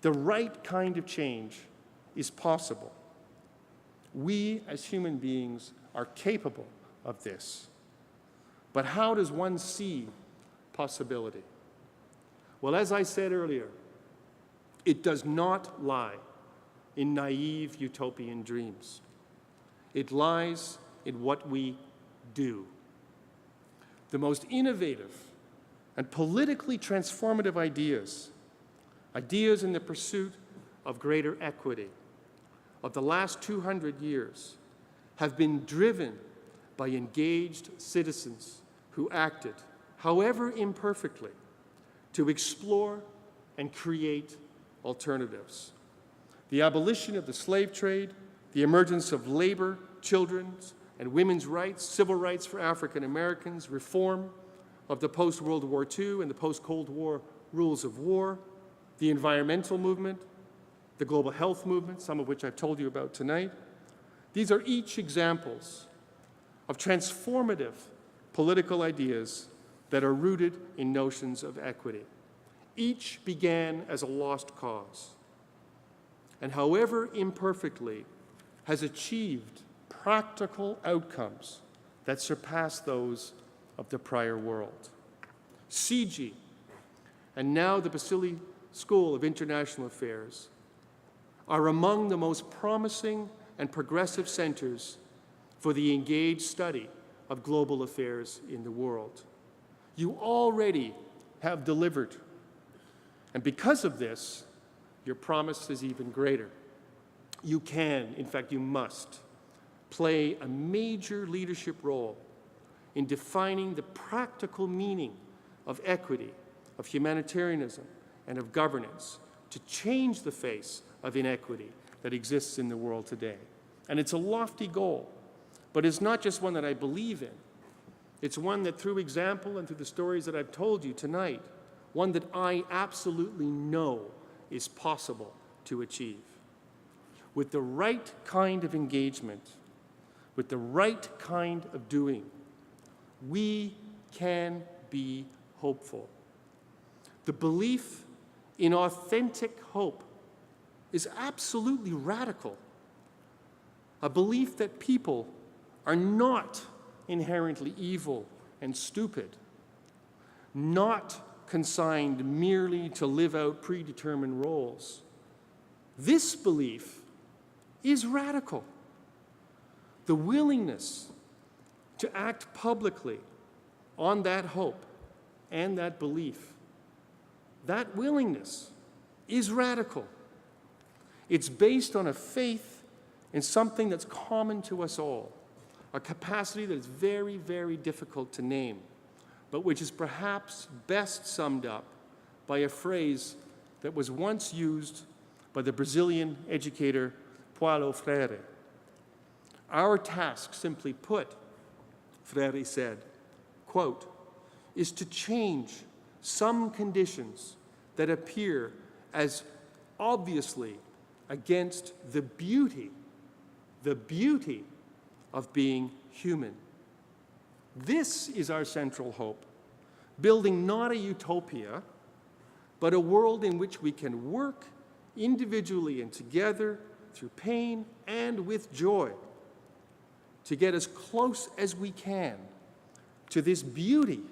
The right kind of change is possible. We, as human beings, are capable of this. But how does one see possibility? Well, as I said earlier, it does not lie in naive utopian dreams. It lies in what we do. The most innovative and politically transformative ideas in the pursuit of greater equity of the last 200 years have been driven by engaged citizens who acted, however imperfectly, to explore and create alternatives. The abolition of the slave trade, the emergence of labor, children's and women's rights, civil rights for African Americans, reform of the post-World War II and the post-Cold War rules of war, the environmental movement, the global health movement, some of which I've told you about tonight. These are each examples of transformative political ideas that are rooted in notions of equity. Each began as a lost cause, and however imperfectly, has achieved practical outcomes that surpass those of the prior world. CIGI, and now the Basili School of International Affairs, are among the most promising and progressive centers for the engaged study of global affairs in the world. You already have delivered, and because of this, your promise is even greater. You can, in fact, you must, play a major leadership role in defining the practical meaning of equity, of humanitarianism, and of governance to change the face of inequity that exists in the world today. And it's a lofty goal, but it's not just one that I believe in. It's one that, through example and through the stories that I've told you tonight, one that I absolutely know is possible to achieve. With the right kind of engagement, with the right kind of doing, we can be hopeful. The belief in authentic hope is absolutely radical. A belief that people are not inherently evil and stupid, not consigned merely to live out predetermined roles. This belief is radical. The willingness to act publicly on that hope and that belief, that willingness is radical. It's based on a faith in something that's common to us all, a capacity that is very, very difficult to name, but which is perhaps best summed up by a phrase that was once used by the Brazilian educator Paulo Freire. Our task, simply put, Freire said, quote, is to change some conditions that appear as obviously against the beauty of being human. This is our central hope, building not a utopia, but a world in which we can work individually and together through pain and with joy to get as close as we can to this beauty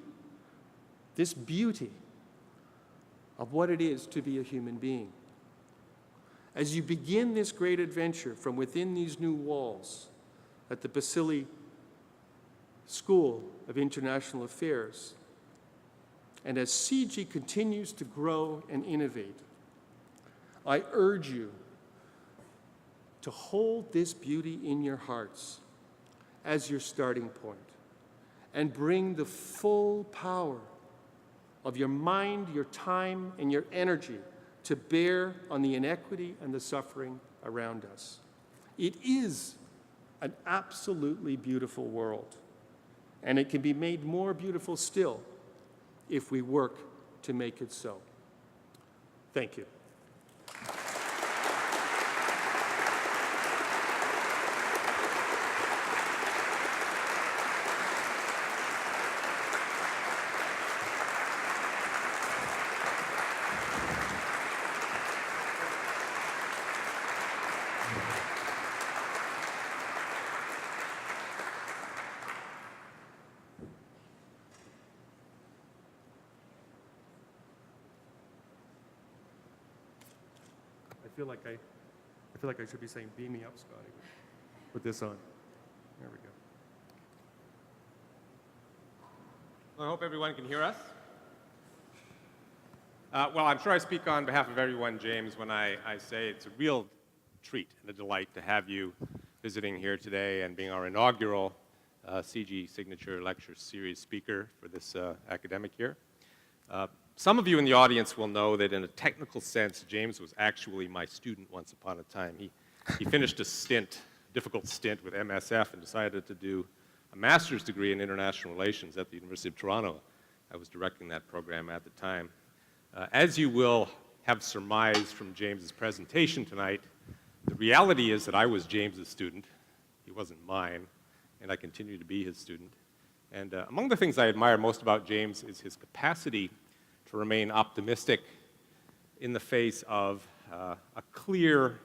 of what it is to be a human being. As you begin this great adventure from within these new walls at the Basili School of International Affairs, and as CIGI continues to grow and innovate, I urge you to hold this beauty in your hearts as your starting point and bring the full power of your mind, your time, and your energy to bear on the inequity and the suffering around us. It is an absolutely beautiful world, and it can be made more beautiful still if we work to make it so. Thank you. I feel like I should be saying, beam me up, Scotty. Put this on. There we go. Well, I hope everyone can hear us. Well, I'm sure I speak on behalf of everyone, James, when I say it's a real treat and a delight to have you visiting here today and being our inaugural CIGI Signature Lecture Series speaker for this academic year. Some of you in the audience will know that in a technical sense, James was actually my student once upon a time. He finished a difficult stint with MSF and decided to do a master's degree in international relations at the University of Toronto. I was directing that program at the time. As you will have surmised from James's presentation tonight, the reality is that I was James's student. He wasn't mine, and I continue to be his student. And among the things I admire most about James is his capacity to remain optimistic in the face of a clear,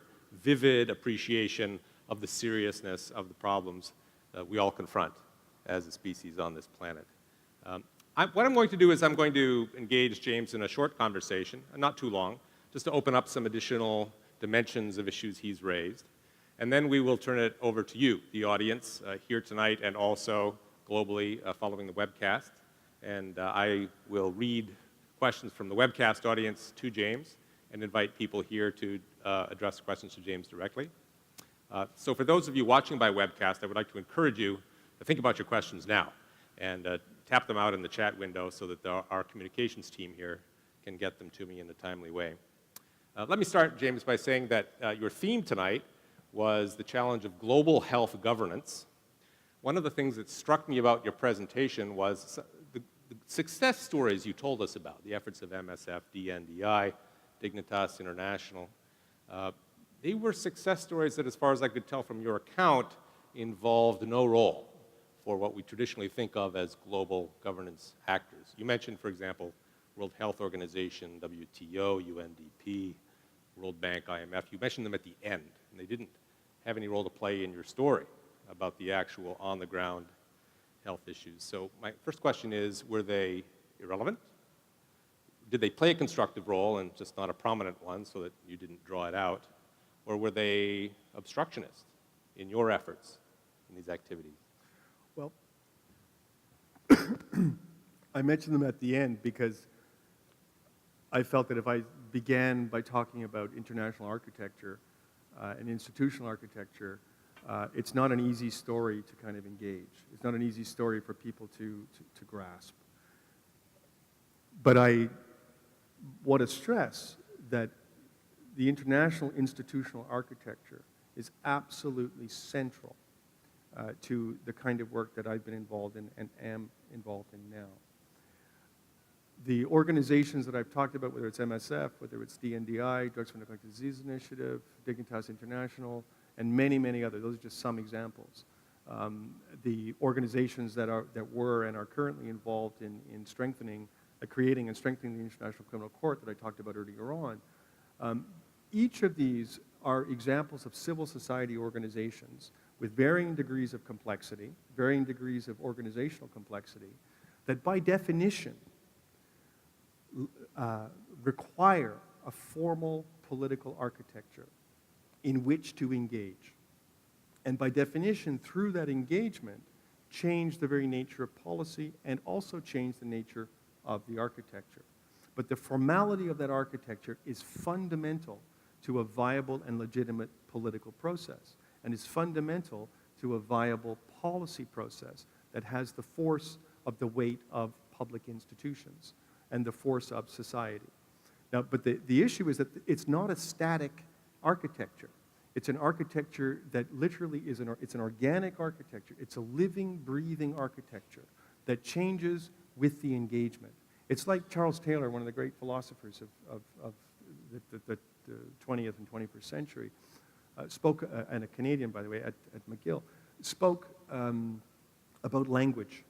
vivid appreciation of the seriousness of the problems that we all confront as a species on this planet. What I'm going to do is I'm going to engage James in a short conversation, not too long, just to open up some additional dimensions of issues he's raised. And then we will turn it over to you, the audience, here tonight and also globally following the webcast. And I will read questions from the webcast audience to James and invite people here to address questions to James directly. So for those of you watching by webcast, I would like to encourage you to think about your questions now and tap them out in the chat window so that our communications team here can get them to me in a timely way. Let me start, James, by saying that your theme tonight was the challenge of global health governance. One of the things that struck me about your presentation was the success stories you told us about, the efforts of MSF, DNDI, Dignitas International. They were success stories that, as far as I could tell from your account, involved no role for what we traditionally think of as global governance actors. You mentioned, for example, World Health Organization, WTO, UNDP, World Bank, IMF. You mentioned them at the end, and they didn't have any role to play in your story about the actual on-the-ground health issues. So my first question is, were they irrelevant? Did they play a constructive role and just not a prominent one so that you didn't draw it out? Or were they obstructionist in your efforts in these activities? Well, I mentioned them at the end because I felt that if I began by talking about international architecture and institutional architecture, it's not an easy story to kind of engage. It's not an easy story for people to grasp. But I want to stress that the international institutional architecture is absolutely central to the kind of work that I've been involved in and am involved in now. The organizations that I've talked about, whether it's MSF, whether it's DNDI, Drugs for Neglected Disease Initiative, Dignitas International, and many, many others, those are just some examples. The organizations that were and are currently involved in strengthening, creating and strengthening the International Criminal Court that I talked about earlier on, each of these are examples of civil society organizations with varying degrees of complexity, varying degrees of organizational complexity, that by definition require a formal political architecture in which to engage. And by definition, through that engagement, change the very nature of policy and also change the nature of the architecture. But the formality of that architecture is fundamental to a viable and legitimate political process, and is fundamental to a viable policy process that has the force of the weight of public institutions and the force of society. Now, but the issue is that it's not a static architecture. It's an architecture that literally is it's an organic architecture. It's a living, breathing architecture that changes with the engagement. It's like Charles Taylor, one of the great philosophers of the 20th and 21st century, spoke, and a Canadian, by the way, at McGill, spoke about language.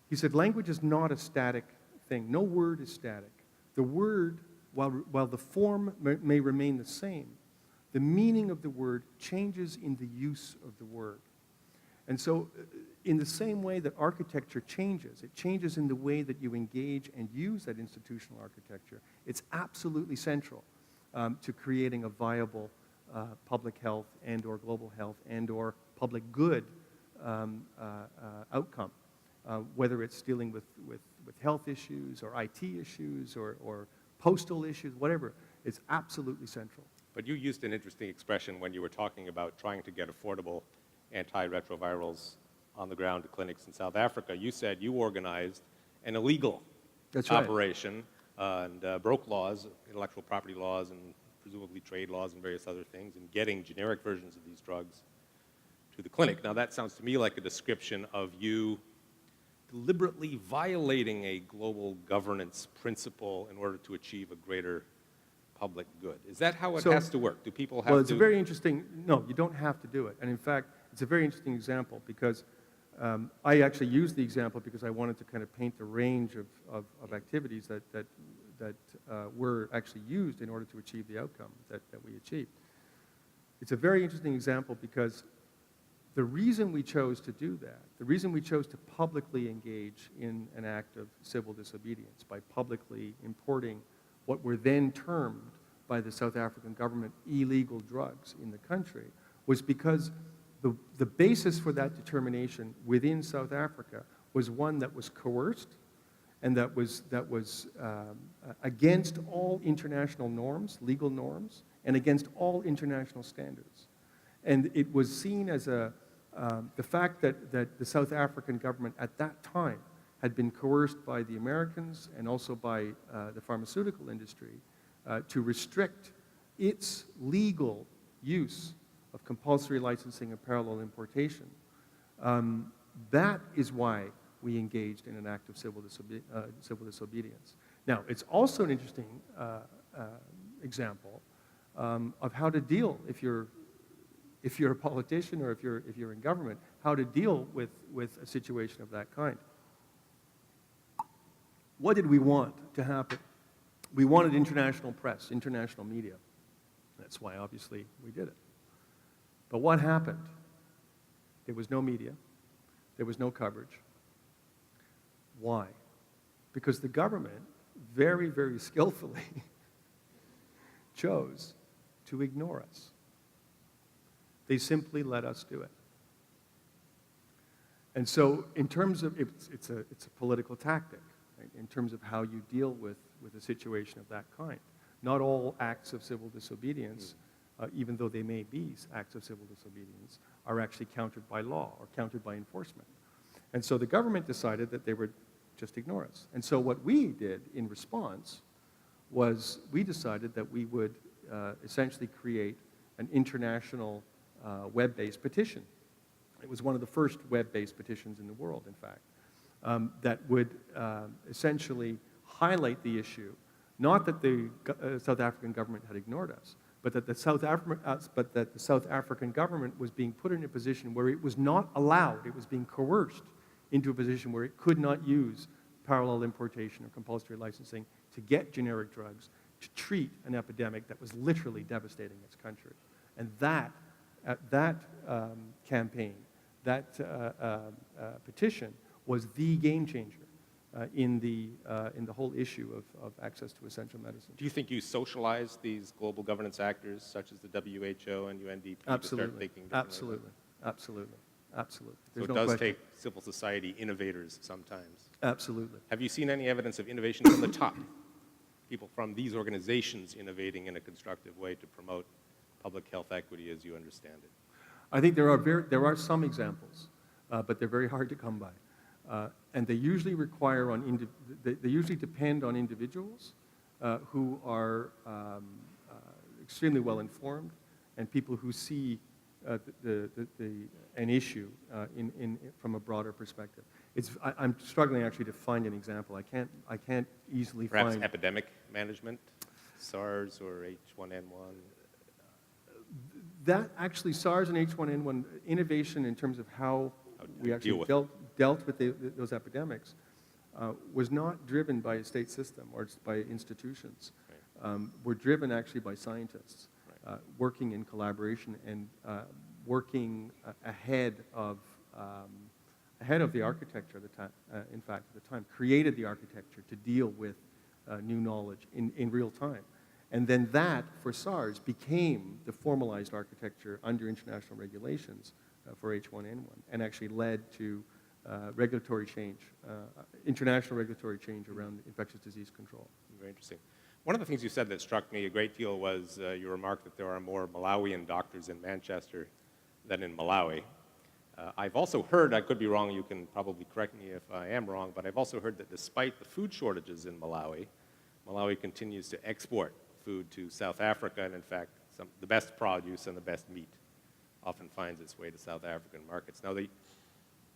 He said, language is not a static thing. No word is static. The word, while the form may remain the same, the meaning of the word changes in the use of the word. And so, in the same way that architecture changes, it changes in the way that you engage and use that institutional architecture. It's absolutely central to creating a viable public health and or global health and or public good outcome, whether it's dealing with health issues or IT issues or postal issues, whatever. It's absolutely central. But you used an interesting expression when you were talking about trying to get affordable antiretrovirals on the ground to clinics in South Africa. You said you organized an illegal operation and broke laws, intellectual property laws, and presumably trade laws and various other things, and getting generic versions of these drugs to the clinic. Now that sounds to me like a description of you deliberately violating a global governance principle in order to achieve a greater public good. Is that how it has to work? Do people have to? Well, it's a very interesting, no, you don't have to do it. And in fact, it's a very interesting example because I actually used the example because I wanted to kind of paint the range of activities that were actually used in order to achieve the outcome that we achieved. It's a very interesting example because the reason we chose to do that, the reason we chose to publicly engage in an act of civil disobedience by publicly importing what were then termed by the South African government illegal drugs in the country was because the basis for that determination within South Africa was one that was coerced and that was against all international norms, legal norms, and against all international standards. And it was seen as the fact that the South African government at that time had been coerced by the Americans and also by the pharmaceutical industry to restrict its legal use of compulsory licensing and parallel importation. That is why we engaged in an act of civil disobedience. Now, it's also an interesting example of how to deal, if you're a politician or if you're in government, how to deal with a situation of that kind. What did we want to happen? We wanted international press, international media. That's why, obviously, we did it. But what happened? There was no media. There was no coverage. Why? Because the government, very, very skillfully, chose to ignore us. They simply let us do it. And so in terms of, it's a political tactic, right, in terms of how you deal with a situation of that kind. Not all acts of civil disobedience, even though they may be acts of civil disobedience, are actually countered by law or countered by enforcement. And so the government decided that they would just ignore us. And so what we did in response was we decided that we would essentially create an international web-based petition. It was one of the first web-based petitions in the world, in fact, that would essentially highlight the issue, not that the South African government had ignored us, but that the South African government was being put in a position where it was not allowed, it was being coerced into a position where it could not use parallel importation or compulsory licensing to get generic drugs to treat an epidemic that was literally devastating its country. And that campaign, that petition, was the game changer in the whole issue of access to essential medicine. Do you think you socialize these global governance actors, such as the WHO and UNDP, to start thinking differently? Absolutely. Absolutely. So it does take civil society innovators sometimes. Absolutely. Have you seen any evidence of innovation from the top? People from these organizations innovating in a constructive way to promote public health equity as you understand it? I think there are some examples, but they're very hard to come by. And they usually require they usually depend on individuals who are extremely well informed and people who see an issue from a broader perspective. I'm struggling actually to find an example. I can't easily find. Perhaps epidemic management, SARS or H1N1. That actually, SARS and H1N1 innovation in terms of how we actually dealt with those epidemics was not driven by a state system or by institutions. Right. Were driven actually by scientists. Right. Working in collaboration and working ahead of the architecture at the time. In fact, at the time, created the architecture to deal with new knowledge in real time. And then that, for SARS, became the formalized architecture under international regulations for H1N1 and actually led to regulatory change, international regulatory change around infectious disease control. Very interesting. One of the things you said that struck me a great deal was your remark that there are more Malawian doctors in Manchester than in Malawi. I've also heard, I could be wrong, you can probably correct me if I am wrong, but I've also heard that despite the food shortages in Malawi, Malawi continues to export food to South Africa, and in fact, the best produce and the best meat often finds its way to South African markets. Now, the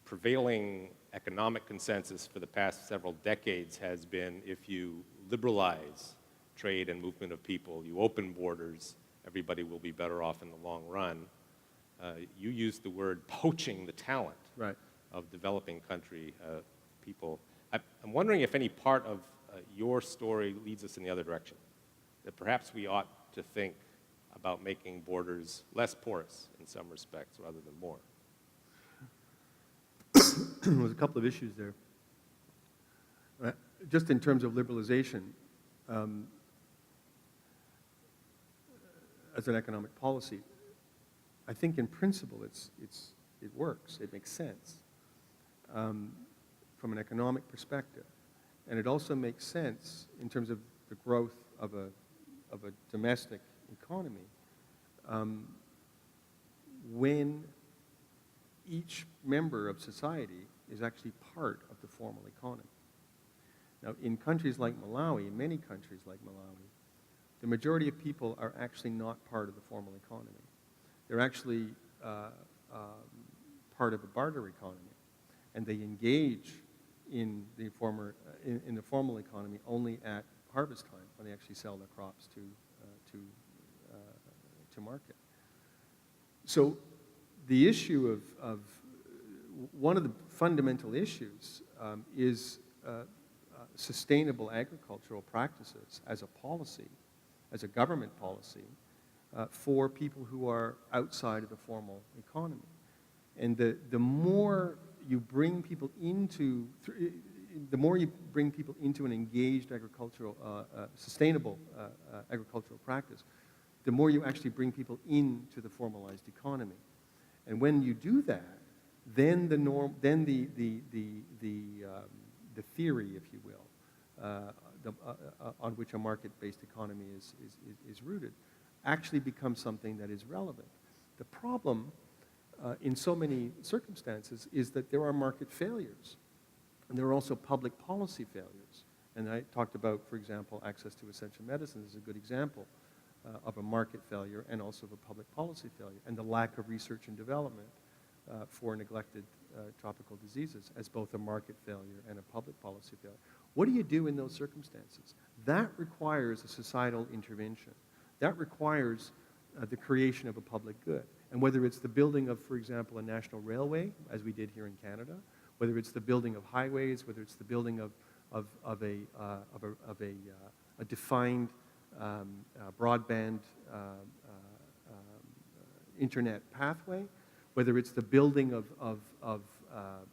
prevailing economic consensus for the past several decades has been if you liberalize trade and movement of people, you open borders, everybody will be better off in the long run. You used the word poaching the talent of developing country people. I'm wondering if any part of your story leads us in the other direction, that perhaps we ought to think about making borders less porous in some respects rather than more. There's a couple of issues there. Just in terms of liberalization, as an economic policy, I think in principle it works, it makes sense from an economic perspective. And it also makes sense in terms of the growth of a domestic economy when each member of society is actually part of the formal economy. Now, in countries like Malawi, in many countries like Malawi, the majority of people are actually not part of the formal economy. They're actually part of a barter economy, and they engage in the formal economy only at harvest time, when they actually sell their crops to market. So the issue of one of the fundamental issues is sustainable agricultural practices as a policy, as a government policy, for people who are outside of the formal economy. And the more you bring people into an engaged agricultural, sustainable agricultural practice, the more you actually bring people into the formalized economy. And when you do that, then the norm, then the theory, if you will, on which a market-based economy is rooted, actually becomes something that is relevant. The problem in so many circumstances is that there are market failures, and there are also public policy failures. And I talked about, for example, access to essential medicines is a good example of a market failure and also of a public policy failure, and the lack of research and development for neglected tropical diseases as both a market failure and a public policy failure. What do you do in those circumstances? That requires a societal intervention. That requires the creation of a public good. And whether it's the building of, for example, a national railway, as we did here in Canada, whether it's the building of highways, whether it's the building of a defined broadband internet pathway, whether it's the building of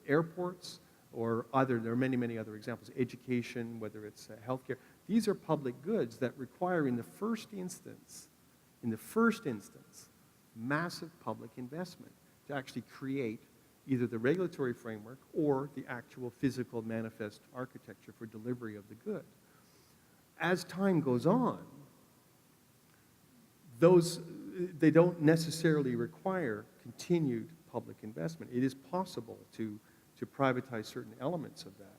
airports, or there are many, many other examples, education, whether it's healthcare. These are public goods that require, in the first instance, massive public investment to actually create either the regulatory framework or the actual physical manifest architecture for delivery of the good. As time goes on, they don't necessarily require continued public investment. It is possible to privatize certain elements of that.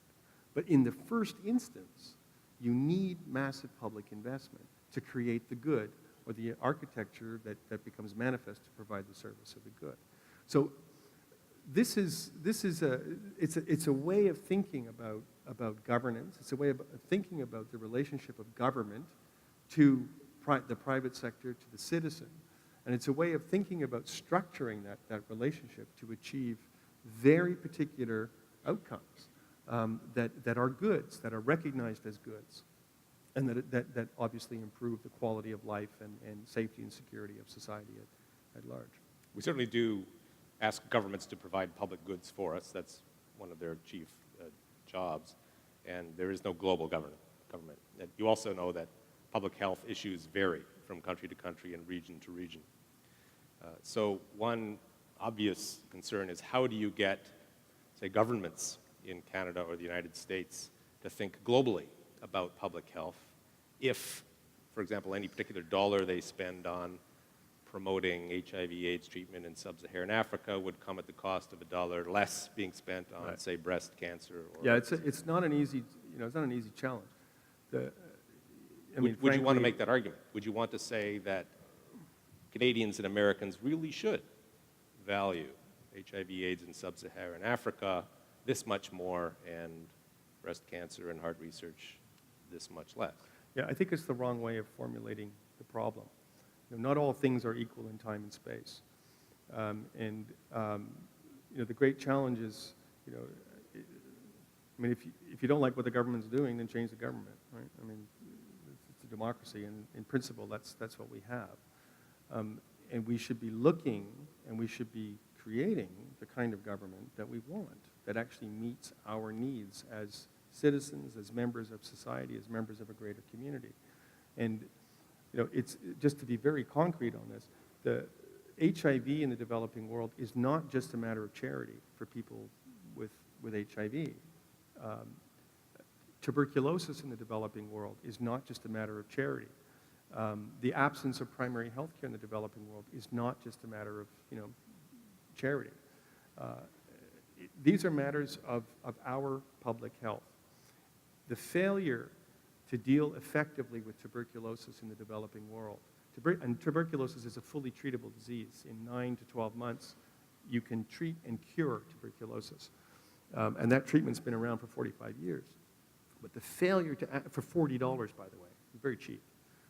But in the first instance, you need massive public investment to create the good or the architecture that becomes manifest to provide the service of the good. So it's a way of thinking about governance. It's a way of thinking about the relationship of government to the private sector, to the citizen. And it's a way of thinking about structuring that relationship to achieve very particular outcomes that are goods, that are recognized as goods, and that obviously improve the quality of life and safety and security of society at large. We certainly do ask governments to provide public goods for us. That's one of their chief jobs. And there is no global government. And you also know that public health issues vary from country to country and region to region. So one obvious concern is, how do you get, say, governments in Canada or the United States to think globally about public health if, for example, any particular dollar they spend on promoting HIV/AIDS treatment in sub-Saharan Africa would come at the cost of $1 less being spent on, right, say, breast cancer? Yeah, it's not an easy, it's not an easy challenge. Would you want to make that argument? Would you want to say that Canadians and Americans really should value HIV/AIDS in sub-Saharan Africa this much more, and breast cancer and heart research this much less? Yeah, I think it's the wrong way of formulating the problem. Not all things are equal in time and space. The great challenge is, if you don't like what the government's doing, then change the government, right? It's a democracy, and in principle, that's what we have. And we should be looking, and we should be creating the kind of government that we want, that actually meets our needs as citizens, as members of society, as members of a greater community. And it's just to be very concrete on this, the HIV in the developing world is not just a matter of charity for people with HIV. Tuberculosis in the developing world is not just a matter of charity. The absence of primary health care in the developing world is not just a matter of, charity. These are matters of our public health. The failure to deal effectively with tuberculosis in the developing world, and tuberculosis is a fully treatable disease. In 9 to 12 months, you can treat and cure tuberculosis. And that treatment's been around for 45 years. But the failure for $40, by the way, very cheap.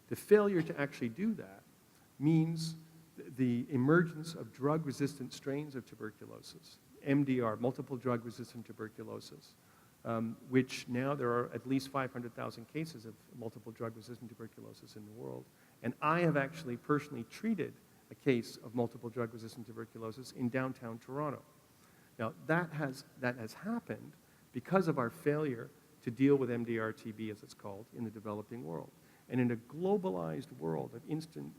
The failure to actually do that means the emergence of drug-resistant strains of tuberculosis, MDR, multiple drug-resistant tuberculosis, which now there are at least 500,000 cases of multiple drug-resistant tuberculosis in the world. And I have actually personally treated a case of multiple drug-resistant tuberculosis in downtown Toronto. Now, that has happened because of our failure to deal with MDR-TB, as it's called, in the developing world. And in a globalized world of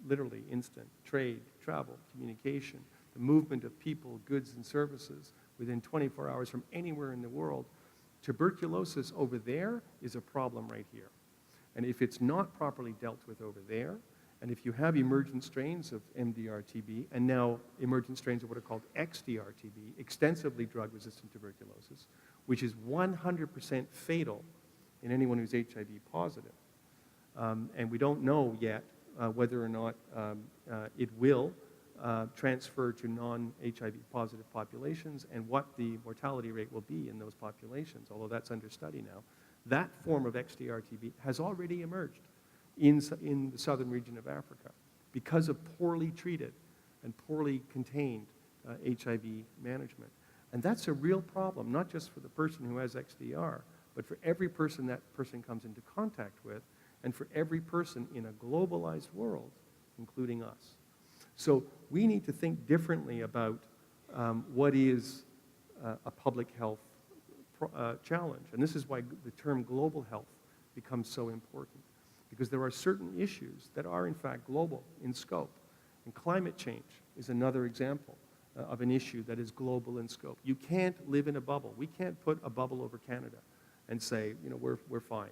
literally instant trade, travel, communication, the movement of people, goods, and services, within 24 hours from anywhere in the world, tuberculosis over there is a problem right here. And if it's not properly dealt with over there, and if you have emergent strains of MDR-TB, and now emergent strains of what are called XDR-TB, extensively drug-resistant tuberculosis, which is 100% fatal in anyone who's HIV positive. And we don't know yet whether or not it will transfer to non-HIV positive populations and what the mortality rate will be in those populations, although that's under study now. That form of XDR-TB has already emerged in the southern region of Africa because of poorly treated and poorly contained HIV management. And that's a real problem, not just for the person who has XDR, but for every person that person comes into contact with, and for every person in a globalized world, including us. So we need to think differently about what is a public health challenge. And this is why the term global health becomes so important, because there are certain issues that are in fact global in scope. And climate change is another example of an issue that is global in scope. You can't live in a bubble. We can't put a bubble over Canada and say, you know, we're fine.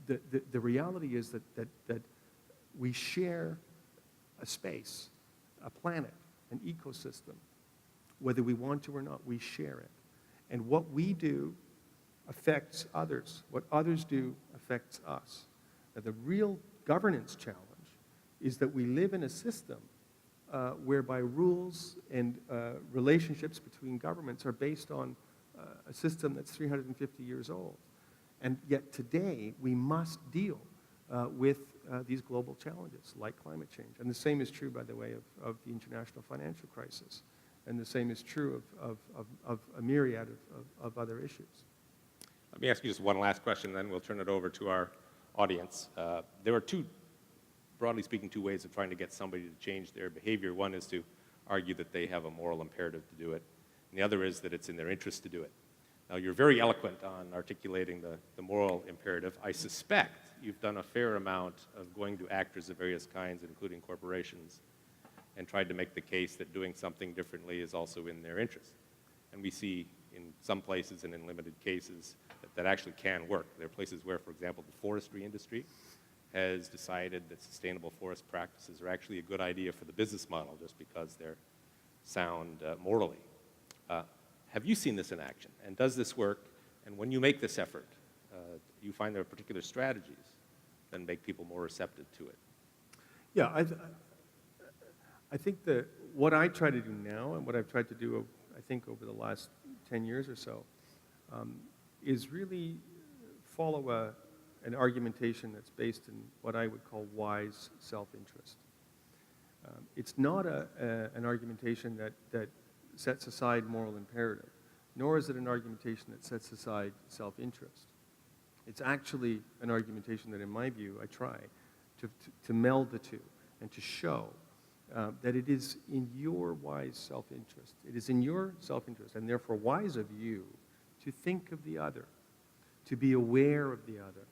The reality is that we share a space, a planet, an ecosystem. Whether we want to or not, we share it. And what we do affects others. What others do affects us. Now, the real governance challenge is that we live in a system whereby rules and relationships between governments are based on a system that's 350 years old. And yet today, we must deal with these global challenges like climate change. And the same is true, by the way, of the international financial crisis. And the same is true of a myriad of other issues. Let me ask you just one last question, then we'll turn it over to our audience. There are broadly speaking, two ways of trying to get somebody to change their behavior. One is to argue that they have a moral imperative to do it, and the other is that it's in their interest to do it. Now, you're very eloquent on articulating the moral imperative. I suspect you've done a fair amount of going to actors of various kinds, including corporations, and tried to make the case that doing something differently is also in their interest. And we see in some places and in limited cases that actually can work. There are places where, for example, the forestry industry has decided that sustainable forest practices are actually a good idea for the business model just because they're sound morally. Have you seen this in action? And does this work? And when you make this effort, do you find there are particular strategies that make people more receptive to it? Yeah, I think that what I try to do now and what I've tried to do, I think, over the last 10 years or so, is really follow an argumentation that's based in what I would call wise self-interest. It's not an argumentation that sets aside moral imperative, nor is it an argumentation that sets aside self-interest. It's actually an argumentation that, in my view, I try to meld the two and to show that it is in your wise self-interest. It is in your self-interest, and therefore wise of you, to think of the other, to be aware of the other,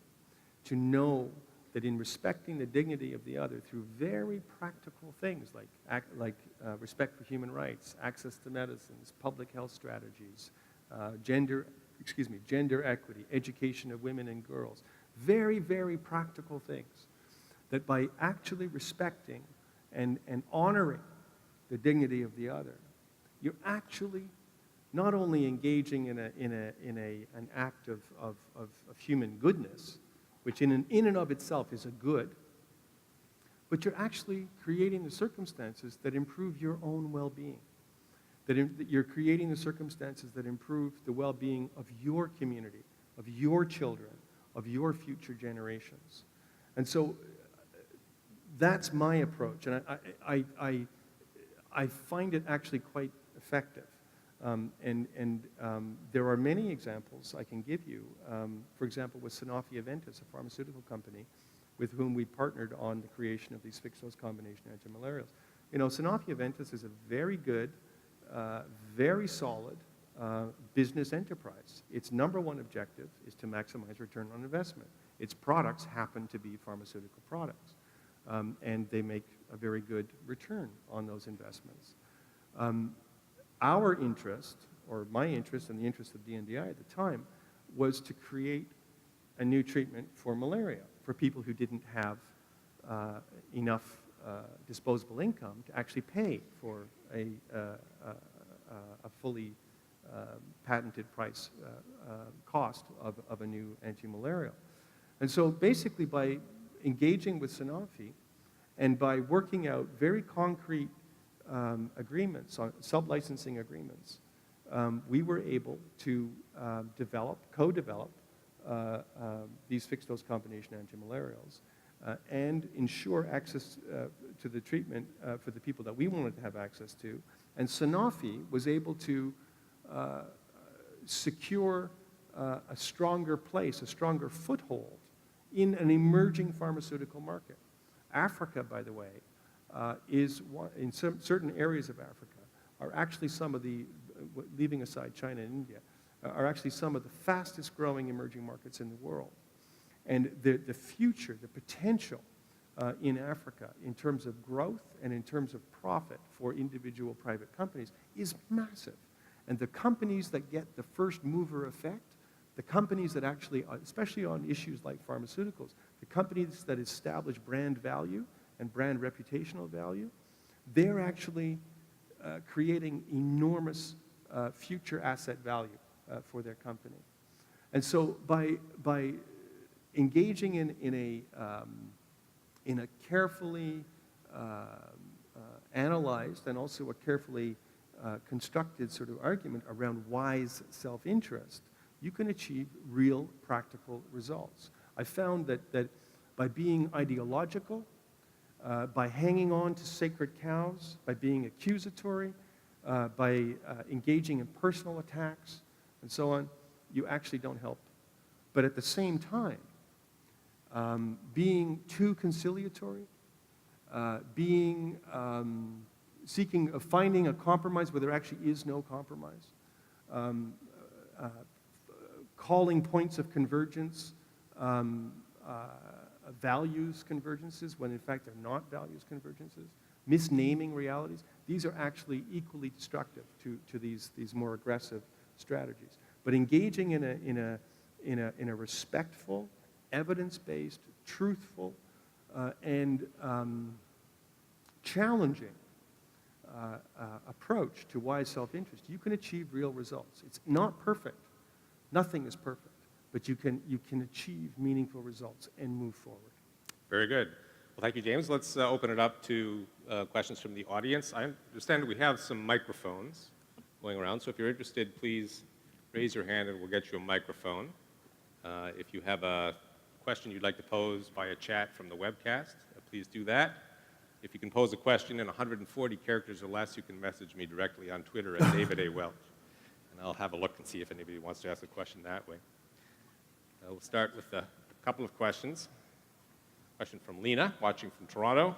to know that in respecting the dignity of the other through very practical things like respect for human rights, access to medicines, public health strategies, gender equity, education of women and girls, very, very practical things, that by actually respecting and honoring the dignity of the other, you're actually not only engaging in an act of human goodness, which in and of itself is a good, but you're actually creating the circumstances that improve your own well-being, that you're creating the circumstances that improve the well-being of your community, of your children, of your future generations. And so that's my approach, and I find it actually quite effective. There are many examples I can give you. For example, with Sanofi-Aventis, a pharmaceutical company with whom we partnered on the creation of these fixed-dose combination antimalarials. You know, Sanofi-Aventis is a very good, very solid business enterprise. Its number one objective is to maximize return on investment. Its products happen to be pharmaceutical products, and they make a very good return on those investments. Our interest, or my interest and the interest of DNDi at the time, was to create a new treatment for malaria for people who didn't have enough disposable income to actually pay for a fully patented price cost of a new anti-malarial. And so basically by engaging with Sanofi and by working out very concrete agreements, sub-licensing agreements, we were able to co-develop these fixed-dose combination antimalarials and ensure access to the treatment for the people that we wanted to have access to. And Sanofi was able to secure a stronger place, a stronger foothold in an emerging pharmaceutical market. Africa, by the way, in certain areas of Africa, are actually some of the, leaving aside China and India, are actually some of the fastest growing emerging markets in the world. And the future, the potential in Africa in terms of growth and in terms of profit for individual private companies is massive. And the companies that get the first mover effect, the companies that actually, especially on issues like pharmaceuticals, the companies that establish brand value and brand reputational value, they're actually creating enormous future asset value for their company. And so by engaging in a carefully analyzed and also a carefully constructed sort of argument around wise self-interest, you can achieve real practical results. I found that by being ideological, by hanging on to sacred cows, by being accusatory, by engaging in personal attacks, and so on, you actually don't help. But at the same time, being too conciliatory, finding a compromise where there actually is no compromise, calling points of convergence values convergences when in fact they're not values convergences, misnaming realities, these are actually equally destructive to these more aggressive strategies. But engaging in a respectful, evidence-based, truthful, and challenging approach to wise self-interest, you can achieve real results. It's not perfect. Nothing is perfect. But you can achieve meaningful results and move forward. Very good. Well, thank you, James. Let's open it up to questions from the audience. I understand we have some microphones going around, so if you're interested, please raise your hand and we'll get you a microphone. If you have a question you'd like to pose via chat from the webcast, please do that. If you can pose a question in 140 characters or less, you can message me directly on Twitter at David A. Welch, and I'll have a look and see if anybody wants to ask a question that way. We'll start with a couple of questions. Question from Lena, watching from Toronto.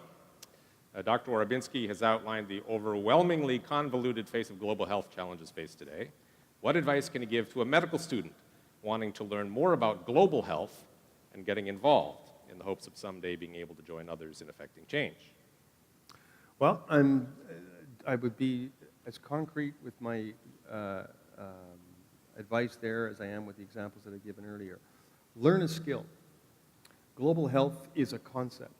Dr. Orbinski has outlined the overwhelmingly convoluted face of global health challenges faced today. What advice can you give to a medical student wanting to learn more about global health and getting involved in the hopes of someday being able to join others in effecting change? Well, I would be as concrete with my advice there as I am with the examples that I've given earlier. Learn a skill. Global health is a concept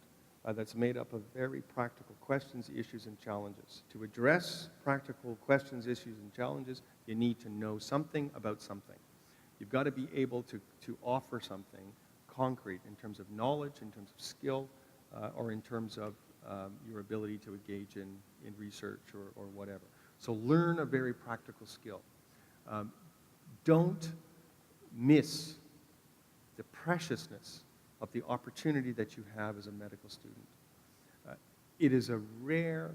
that's made up of very practical questions, issues, and challenges. To address practical questions, issues, and challenges, you need to know something about something. You've got to be able to offer something concrete in terms of knowledge, in terms of skill, or in terms of your ability to engage in research or whatever. So learn a very practical skill. Don't miss the preciousness of the opportunity that you have as a medical student. It is a rare,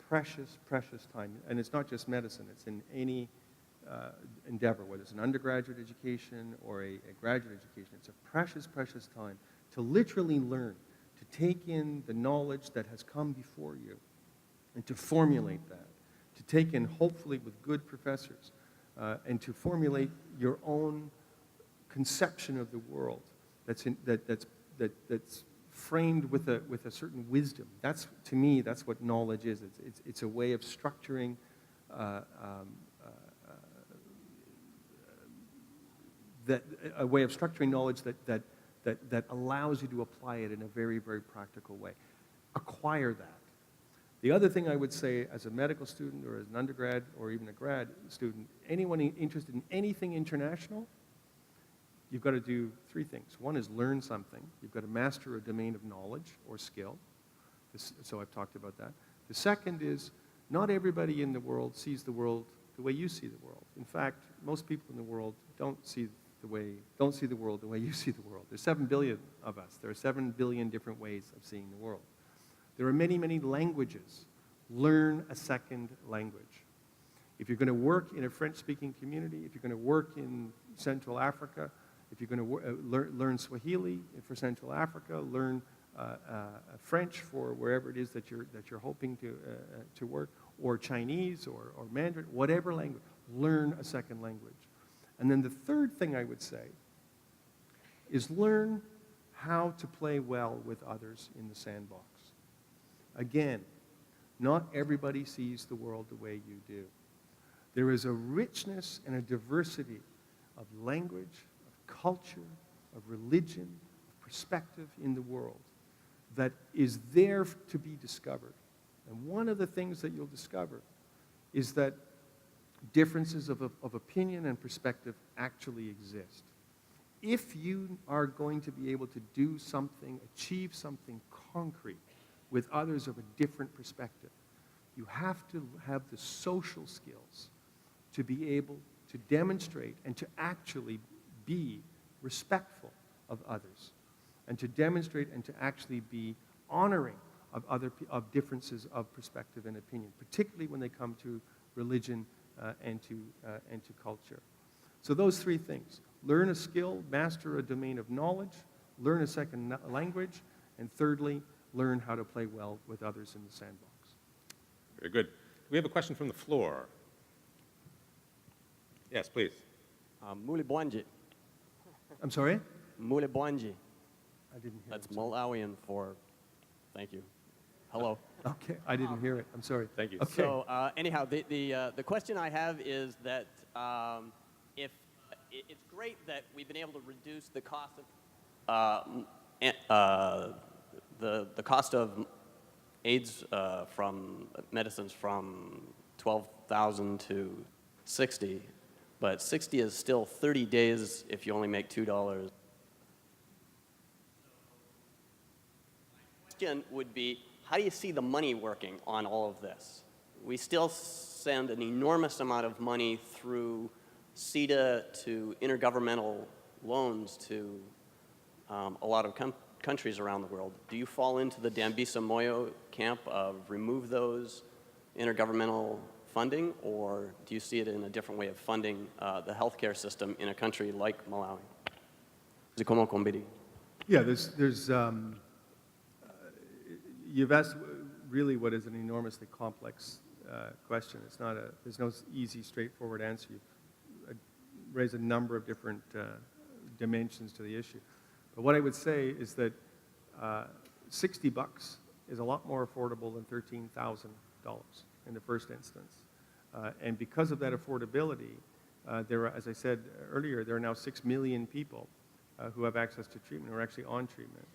precious, precious time. And it's not just medicine. It's in any endeavor, whether it's an undergraduate education or a graduate education. It's a precious, precious time to literally learn, to take in the knowledge that has come before you and to formulate that, to take in, hopefully with good professors, and to formulate your own conception of the world that's framed with a certain wisdom. To me, that's what knowledge is. It's a way of structuring a way of structuring knowledge that allows you to apply it in a very, very practical way. Acquire that. The other thing I would say as a medical student or as an undergrad or even a grad student, anyone interested in anything international, you've got to do three things. One is learn something. You've got to master a domain of knowledge or skill. So I've talked about that. The second is not everybody in the world sees the world the way you see the world. In fact, most people in the world don't see the world the way you see the world. There's 7 billion of us. There are 7 billion different ways of seeing the world. There are many, many languages. Learn a second language. If you're going to work in a French-speaking community, if you're going to work in Central Africa, if you're going to learn Swahili for Central Africa, learn French for wherever it is that you're hoping to work, or Chinese or Mandarin, whatever language, learn a second language. And then the third thing I would say is learn how to play well with others in the sandbox. Again, not everybody sees the world the way you do. There is a richness and a diversity of language, of culture, of religion, of perspective in the world that is there to be discovered. And one of the things that you'll discover is that differences of opinion and perspective actually exist. If you are going to be able to do something, achieve something concrete with others of a different perspective, you have to have the social skills to be able to demonstrate and to actually be respectful of others, and to demonstrate and to actually be honoring of differences of perspective and opinion, particularly when they come to religion and to culture. So those three things: learn a skill, master a domain of knowledge, learn a second language, and thirdly, learn how to play well with others in the sandbox. Very good. We have a question from the floor. Yes, please. Muli Bwanji. I'm sorry? Muli Bwanji. I didn't hear That's it. Malawian for thank you. Hello. Okay, I didn't hear it. I'm sorry. Thank you. Okay. So anyhow, the question I have is that if it's great that we've been able to reduce the cost of the cost of AIDS from medicines from 12,000 to 60, but 60 is still 30 days if you only make $2. Question would be, how do you see the money working on all of this? We still send an enormous amount of money through CIDA to intergovernmental loans to a lot of countries around the world. Do you fall into the Dambisa Moyo camp of remove those intergovernmental funding, or do you see it in a different way of funding the healthcare system in a country like Malawi? Yeah, you've asked really what is an enormously complex question. There's no easy, straightforward answer. You've raised a number of different dimensions to the issue. But what I would say is that $60 is a lot more affordable than $13,000 in the first instance. And because of that affordability, as I said earlier, there are now 6 million people who have access to treatment, who are actually on treatment.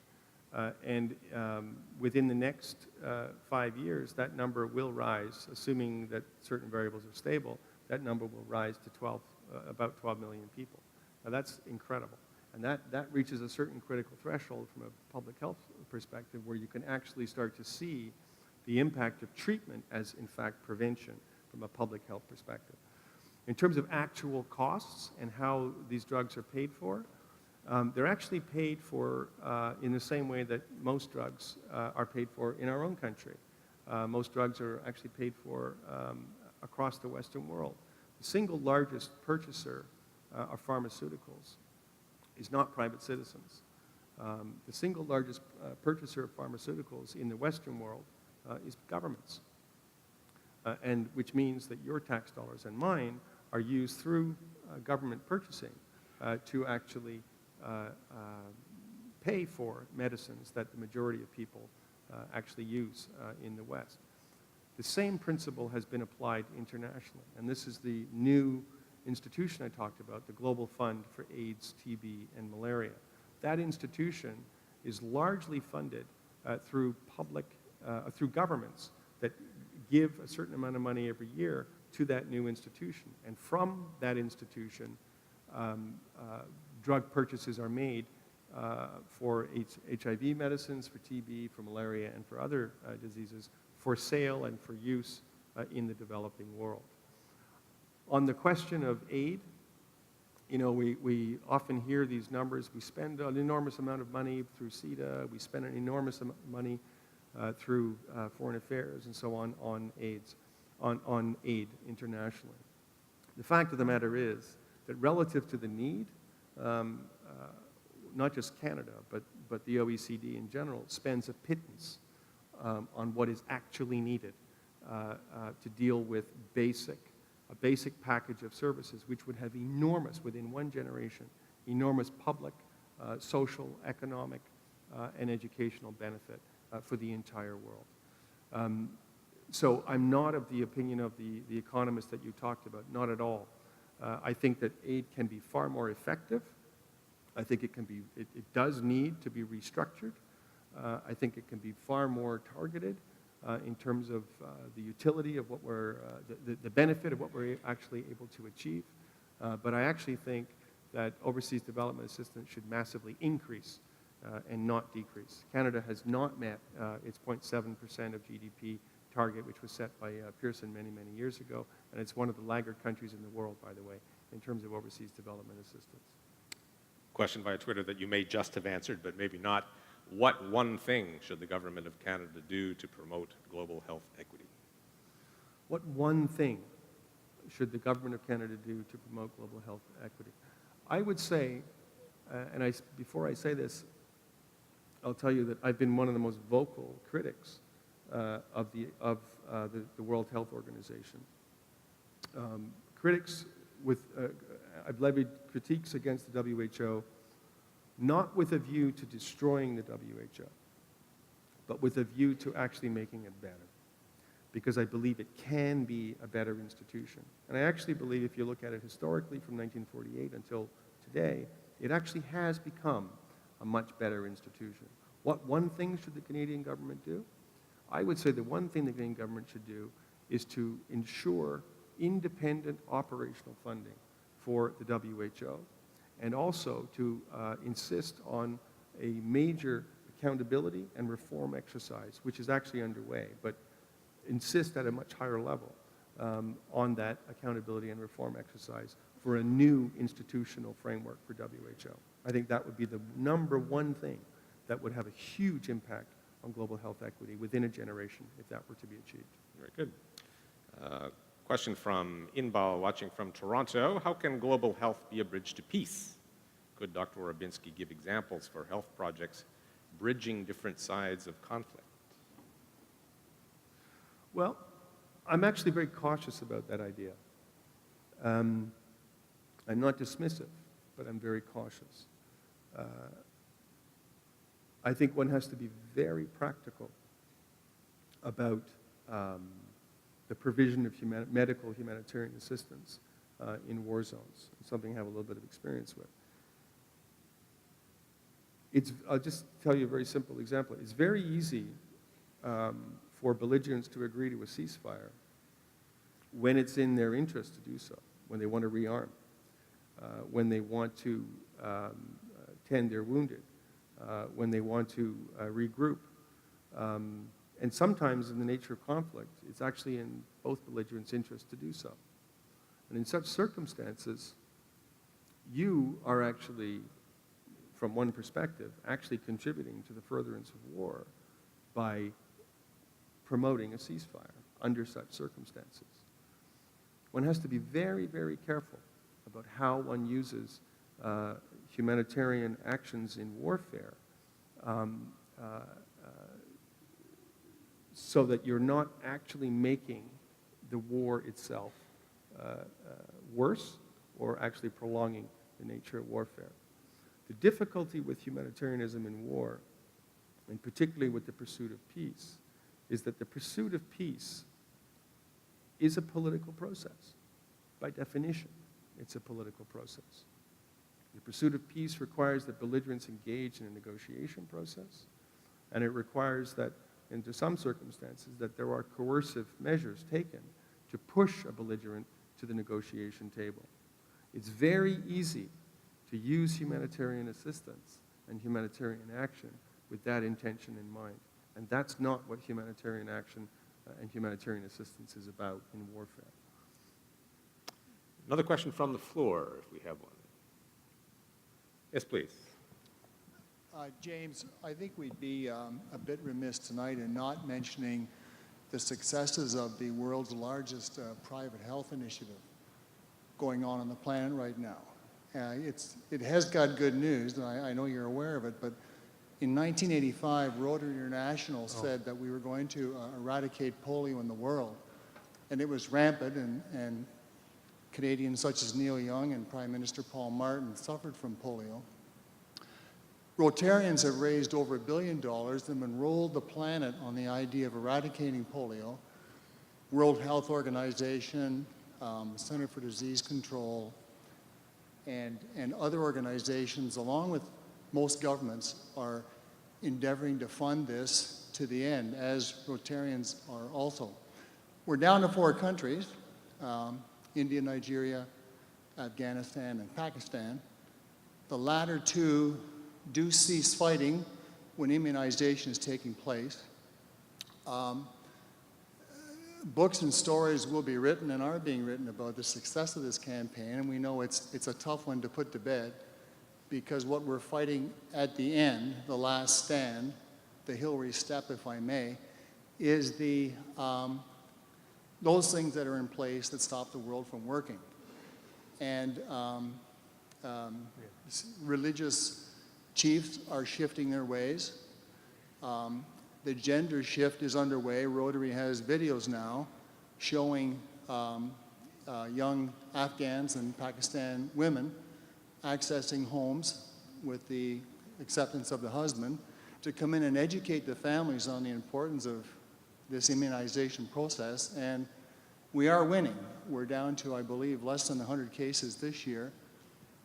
And within the next 5 years, that number will rise, assuming that certain variables are stable. That number will rise to about 12 million people. Now that's incredible. And that reaches a certain critical threshold from a public health perspective where you can actually start to see the impact of treatment as, in fact, prevention from a public health perspective. In terms of actual costs and how these drugs are paid for, they're actually paid for in the same way that most drugs are paid for in our own country. Most drugs are actually paid for across the Western world. The single largest purchaser of pharmaceuticals is not private citizens. The single largest purchaser of pharmaceuticals in the Western world is governments, and which means that your tax dollars and mine are used through government purchasing to actually pay for medicines that the majority of people actually use in the West. The same principle has been applied internationally, and this is the new institution I talked about, the Global Fund for AIDS, TB, and Malaria. That institution is largely funded through governments that give a certain amount of money every year to that new institution. And from that institution, drug purchases are made for HIV medicines, for TB, for malaria, and for other diseases for sale and for use in the developing world. On the question of aid, you know, we often hear these numbers. We spend an enormous amount of money through CIGI. We spend an enormous amount of money through foreign affairs and so on AIDS, on aid internationally. The fact of the matter is that relative to the need, not just Canada, but the OECD in general spends a pittance on what is actually needed to deal with a basic package of services which would have enormous, within one generation, enormous public, social, economic, and educational benefit for the entire world. So I'm not of the opinion of the economists that you talked about, not at all. I think that aid can be far more effective. I think it does need to be restructured. I think it can be far more targeted in terms of the utility of what the benefit of what we're actually able to achieve. But I actually think that overseas development assistance should massively increase and not decrease. Canada has not met its 0.7% of GDP target, which was set by Pearson many, many years ago, and it's one of the laggard countries in the world, by the way, in terms of overseas development assistance. Question via Twitter that you may just have answered, but maybe not. What one thing should the government of Canada do to promote global health equity? What one thing should the government of Canada do to promote global health equity? I would say, before I say this, I'll tell you that I've been one of the most vocal critics of the World Health Organization. I've levied critiques against the WHO, not with a view to destroying the WHO, but with a view to actually making it better, because I believe it can be a better institution. And I actually believe, if you look at it historically from 1948 until today, it actually has become a much better institution. What one thing should the Canadian government do? I would say the one thing the Canadian government should do is to ensure independent operational funding for the WHO, and also to insist on a major accountability and reform exercise, which is actually underway, but insist at a much higher level on that accountability and reform exercise for a new institutional framework for WHO. I think that would be the number one thing that would have a huge impact on global health equity within a generation if that were to be achieved. Very good. Question from Inbal, watching from Toronto. How can global health be a bridge to peace? Could Dr. Orbinski give examples for health projects bridging different sides of conflict? Well, I'm actually very cautious about that idea. I'm not dismissive, but I'm very cautious. I think one has to be very practical about the provision of medical humanitarian assistance in war zones, something I have a little bit of experience with. I'll just tell you a very simple example. It's very easy for belligerents to agree to a ceasefire when it's in their interest to do so, when they want to rearm, when they want to tend their wounded, when they want to regroup. And sometimes in the nature of conflict, it's actually in both belligerents' interest to do so. And in such circumstances, you are actually, from one perspective, actually contributing to the furtherance of war by promoting a ceasefire under such circumstances. One has to be very, very careful about how one uses humanitarian actions in warfare so that you're not actually making the war itself worse or actually prolonging the nature of warfare. The difficulty with humanitarianism in war, and particularly with the pursuit of peace, is that the pursuit of peace is a political process. By definition, it's a political process. The pursuit of peace requires that belligerents engage in a negotiation process, and it requires that, into some circumstances, that there are coercive measures taken to push a belligerent to the negotiation table. It's very easy to use humanitarian assistance and humanitarian action with that intention in mind. And that's not what humanitarian action and humanitarian assistance is about in warfare. Another question from the floor, if we have one. Yes, please. James, I think we'd be a bit remiss tonight in not mentioning the successes of the world's largest private health initiative going on the planet right now. It has got good news, and I know you're aware of it, but in 1985, Rotary International said that we were going to eradicate polio in the world, and it was rampant, and Canadians such as Neil Young and Prime Minister Paul Martin suffered from polio. Rotarians have raised over $1 billion and enrolled the planet on the idea of eradicating polio. World Health Organization, Center for Disease Control, and other organizations, along with most governments, are endeavoring to fund this to the end, as Rotarians are also. We're down to 4 countries, India, Nigeria, Afghanistan, and Pakistan. The latter 2 do cease fighting when immunization is taking place. Books and stories will be written and are being written about the success of this campaign, and we know it's a tough one to put to bed, because what we're fighting at the end, the last stand, the Hillary step, if I may, is those things that are in place that stop the world from working. And religious chiefs are shifting their ways. The gender shift is underway. Rotary has videos now showing young Afghans and Pakistan women accessing homes with the acceptance of the husband to come in and educate the families on the importance of this immunization process. And we are winning. We're down to, I believe, less than 100 cases this year.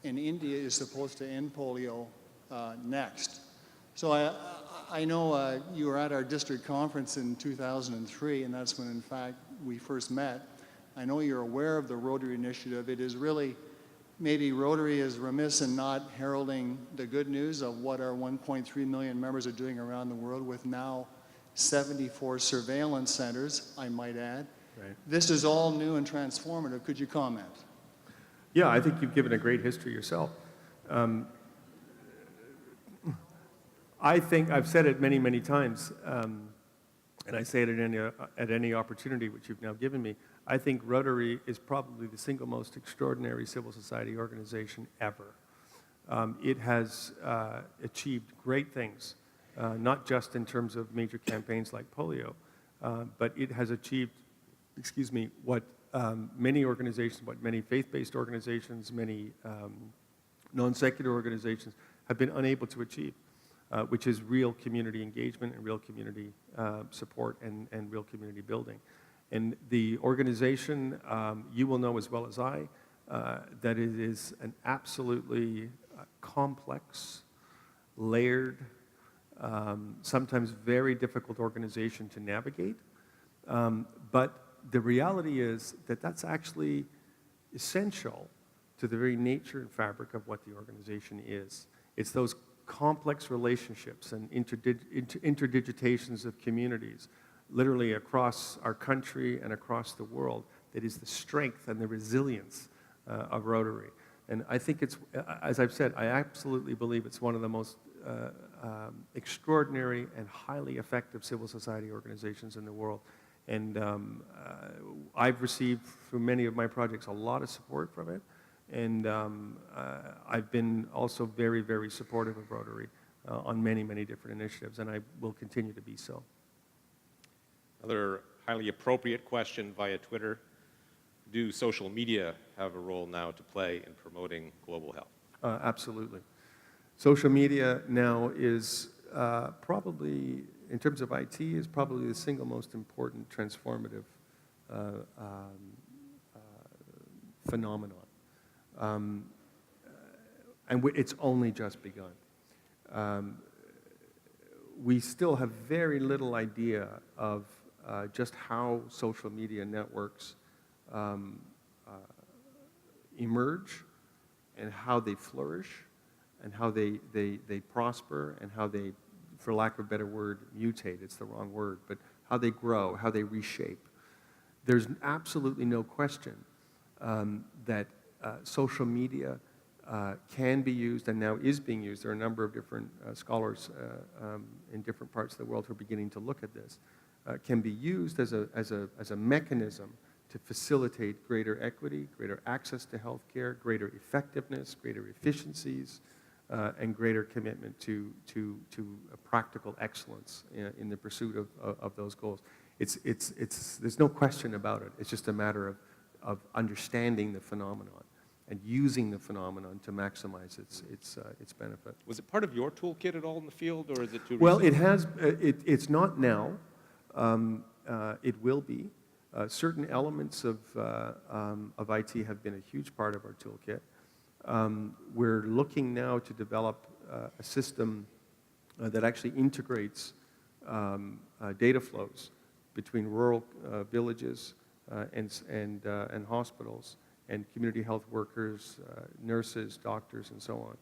And India is supposed to end polio next. So I know you were at our district conference in 2003, and that's when, in fact, we first met. I know you're aware of the Rotary Initiative. It is really, maybe Rotary is remiss in not heralding the good news of what our 1.3 million members are doing around the world, with now 74 surveillance centers, I might add. Right. This is all new and transformative. Could you comment? Yeah, I think you've given a great history yourself. I think I've said it many, many times, and I say it at any opportunity which you've now given me. I think Rotary is probably the single most extraordinary civil society organization ever. It has achieved great things, not just in terms of major campaigns like polio, but it has achieved, what many organizations, what many faith-based organizations, many non-secular organizations have been unable to achieve. Which is real community engagement and real community support and real community building. And the organization, you will know as well as I, that it is an absolutely complex, layered, sometimes very difficult organization to navigate. But the reality is that that's actually essential to the very nature and fabric of what the organization is. It's those complex relationships and interdigitations of communities, literally across our country and across the world, that is the strength and the resilience of Rotary. And I think it's, as I've said, I absolutely believe it's one of the most extraordinary and highly effective civil society organizations in the world. And I've received, through many of my projects, a lot of support from it. And I've been also very, very supportive of Rotary on many, many different initiatives, and I will continue to be so. Another highly appropriate question via Twitter. Do social media have a role now to play in promoting global health? Absolutely. Social media now is probably, in terms of IT, is probably the single most important transformative phenomenon. It's only just begun. We still have very little idea of just how social media networks emerge and how they flourish and how they prosper and how they, for lack of a better word, mutate. It's the wrong word, but how they grow, how they reshape. There's absolutely no question that social media can be used and now is being used. There are a number of different scholars in different parts of the world who are beginning to look at this. Can be used as a mechanism to facilitate greater equity, greater access to health care, greater effectiveness, greater efficiencies, and greater commitment to a practical excellence in the pursuit of those goals. There's no question about it. It's just a matter of understanding the phenomenon and using the phenomenon to maximize its benefit. Was it part of your toolkit at all in the field, or is it too recent? Well, it has. It's not now. It will be. Certain elements of IT have been a huge part of our toolkit. We're looking now to develop a system that actually integrates data flows between rural villages and hospitals and community health workers, nurses, doctors, and so on.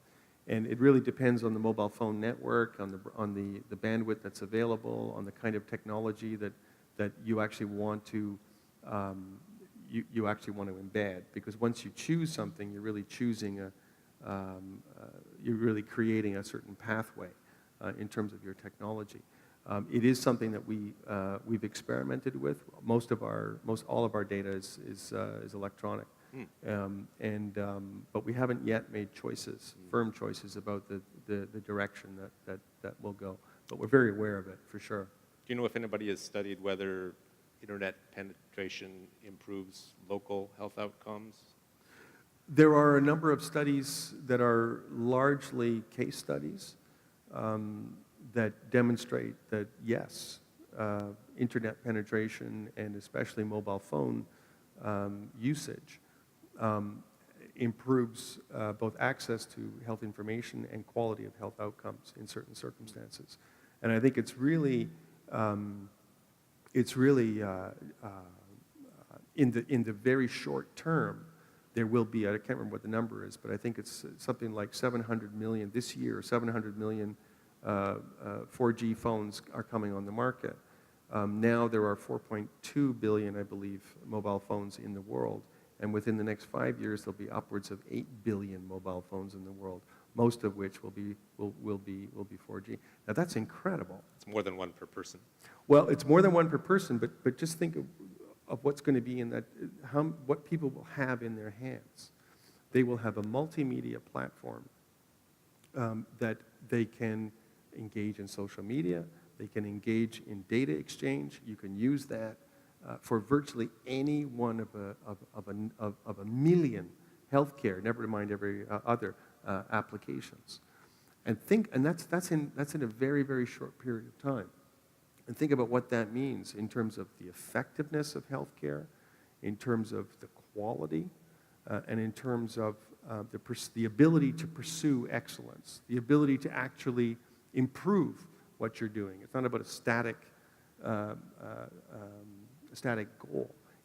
And it really depends on the mobile phone network, on the bandwidth that's available, on the kind of technology that you actually want to you actually want to embed. Because once you choose something, you're really choosing you're really creating a certain pathway in terms of your technology. It is something that we've experimented with. Most all of our data is electronic. But we haven't yet made firm choices about the direction that we'll go. But we're very aware of it, for sure. Do you know if anybody has studied whether internet penetration improves local health outcomes? There are a number of studies that are largely case studies that demonstrate that, yes, internet penetration and especially mobile phone usage improves both access to health information and quality of health outcomes in certain circumstances. And I think it's really in the very short term, there will be, I can't remember what the number is, but I think it's something like 700 million this year, 700 million 4G phones are coming on the market. Now there are 4.2 billion, I believe, mobile phones in the world. And within the next 5 years, there'll be upwards of 8 billion mobile phones in the world, most of which will be 4G. Now that's incredible. It's more than one per person. Well, it's more than one per person, but just think of what's going to be in that, what people will have in their hands. They will have a multimedia platform that they can engage in social media, they can engage in data exchange. You can use that for virtually any one of a million healthcare, never mind every other applications. And that's in a very, very short period of time. And think about what that means in terms of the effectiveness of healthcare, in terms of the quality, and in terms of the ability to pursue excellence, the ability to actually improve what you're doing. It's not about a static goal.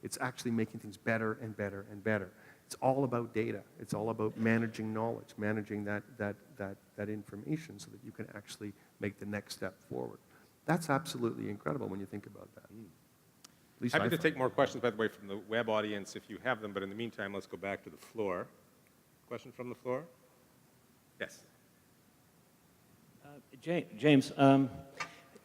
It's actually making things better and better and better. It's all about data. It's all about managing knowledge, managing that information so that you can actually make the next step forward. That's absolutely incredible when you think about that. At least Happy to take more questions, by the way, from the web audience if you have them, but in the meantime, let's go back to the floor. Question from the floor? Yes. James,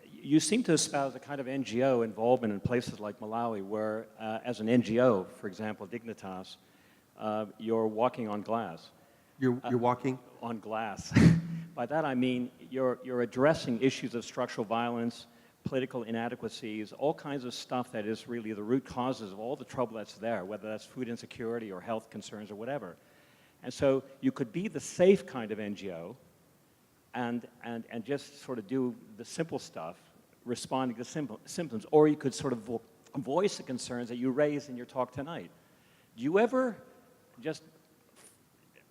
you seem to espouse a kind of NGO involvement in places like Malawi where, as an NGO, for example, Dignitas, you're walking on glass. You're walking? On glass. By that I mean you're addressing issues of structural violence, political inadequacies, all kinds of stuff that is really the root causes of all the trouble that's there, whether that's food insecurity or health concerns or whatever. And so you could be the safe kind of NGO and just sort of do the simple stuff, responding to symptoms, or you could sort of voice the concerns that you raised in your talk tonight. Do you ever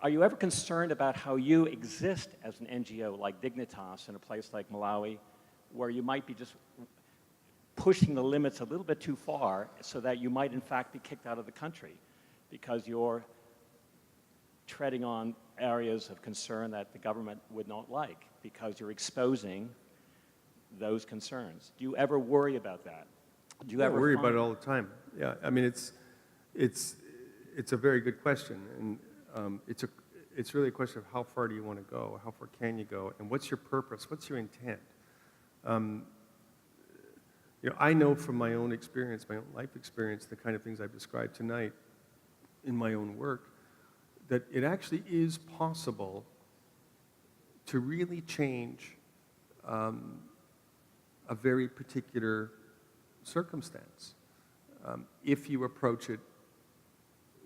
are you ever concerned about how you exist as an NGO like Dignitas in a place like Malawi, where you might be just pushing the limits a little bit too far so that you might in fact be kicked out of the country because you're treading on areas of concern that the government would not like because you're exposing those concerns? Do you ever worry about that? Do you I ever worry find- about it all the time. Yeah, I mean, it's a very good question, and it's really a question of how far do you want to go, how far can you go, and what's your purpose, what's your intent? I know from my own experience, my own life experience, the kind of things I've described tonight in my own work, that it actually is possible to really change a very particular circumstance if you approach it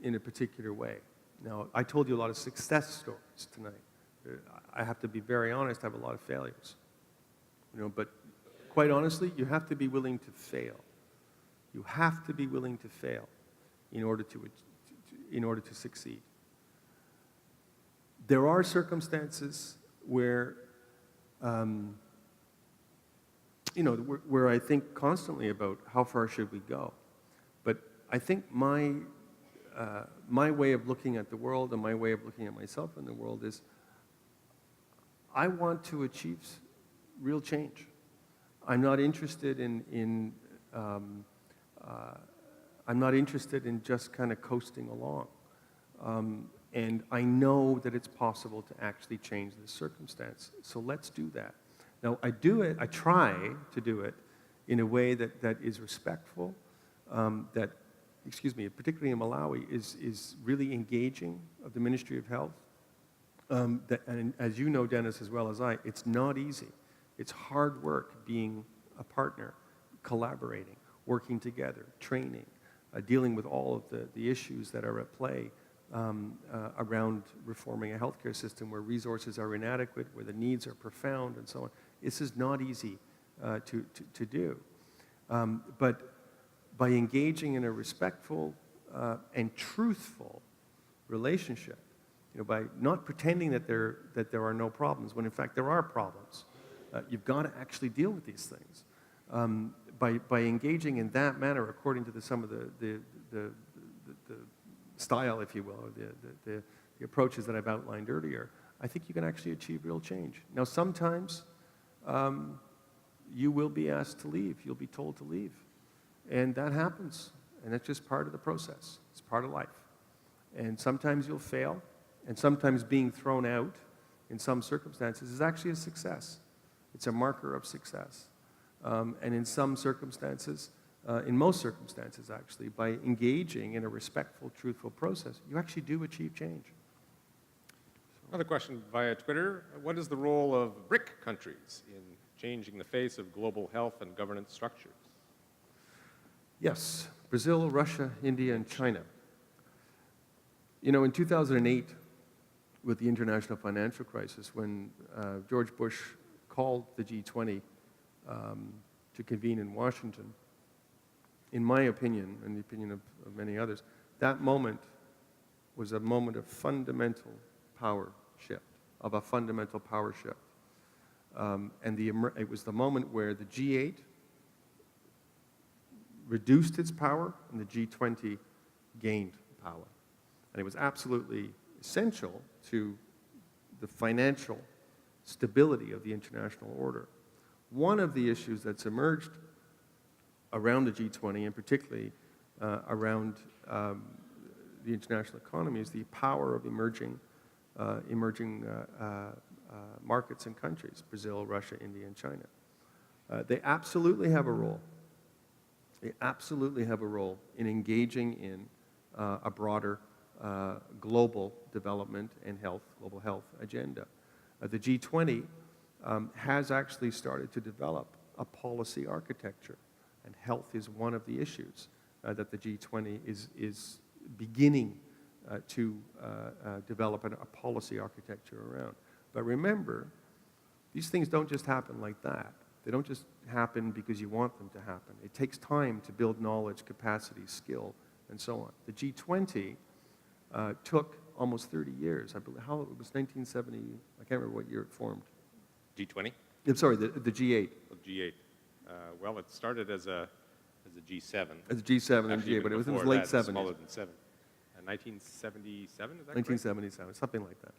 in a particular way. Now, I told you a lot of success stories tonight. I have to be very honest, I have a lot of failures. But quite honestly, you have to be willing to fail. You have to be willing to fail in order to succeed. There are circumstances where, where I think constantly about how far should we go. But I think my way of looking at the world and my way of looking at myself in the world is I want to achieve real change. I'm not interested in just kind of coasting along. And I know that it's possible to actually change this circumstance. So let's do that. Now, I try to do it in a way that is respectful, particularly in Malawi, is really engaging of the Ministry of Health. And as you know, Dennis, as well as I, it's not easy. It's hard work being a partner, collaborating, working together, training, dealing with all of the issues that are at play around reforming a healthcare system where resources are inadequate, where the needs are profound, and so on. This is not easy to do. But by engaging in a respectful and truthful relationship, by not pretending that there are no problems, when in fact there are problems, you've got to actually deal with these things. By engaging in that manner, according to some of the style, if you will, or the approaches that I've outlined earlier, I think you can actually achieve real change. Now, sometimes you will be asked to leave. You'll be told to leave. And that happens. And that's just part of the process. It's part of life. And sometimes you'll fail. And sometimes being thrown out in some circumstances is actually a success. It's a marker of success. And in some circumstances, in most circumstances actually, by engaging in a respectful, truthful process, you actually do achieve change. Another question via Twitter. What is the role of BRIC countries in changing the face of global health and governance structures? Yes, Brazil, Russia, India, and China. In 2008, with the international financial crisis, when George Bush called the G20 to convene in Washington, in my opinion, and the opinion of many others, that moment was a moment of fundamental power shift, of a fundamental power shift. And it was the moment where the G8 reduced its power and the G20 gained power. And it was absolutely essential to the financial stability of the international order. One of the issues that's emerged around the G20, and particularly around the international economy, is the power of emerging markets and countries, Brazil, Russia, India, and China. They absolutely have a role. They absolutely have a role in engaging in a broader global development and global health agenda. The G20 has actually started to develop a policy architecture, and health is one of the issues that the G20 is beginning to develop a policy architecture around. But remember, these things don't just happen like that. They don't just happen because you want them to happen. It takes time to build knowledge, capacity, skill, and so on. The G20 took almost 30 years. I believe, it was 1970, I can't remember what year it formed. G20? I'm sorry, the G8. Well, G8. Well, it started as a G7. As a G7 and Actually, G8, but it was in the before late that, 70s. smaller than 7. 1977, is that 1977, something like that.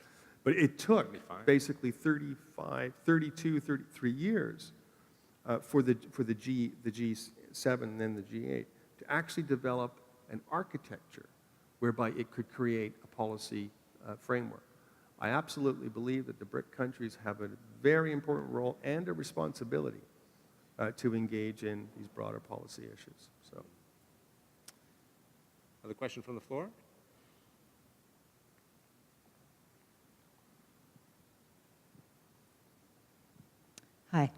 But it took 75. basically 32, 33 years for the G7 and then the G8 to actually develop an architecture whereby it could create a policy framework. I absolutely believe that the BRIC countries have a very important role and a responsibility to engage in these broader policy issues. So, Another question from the floor? Hi.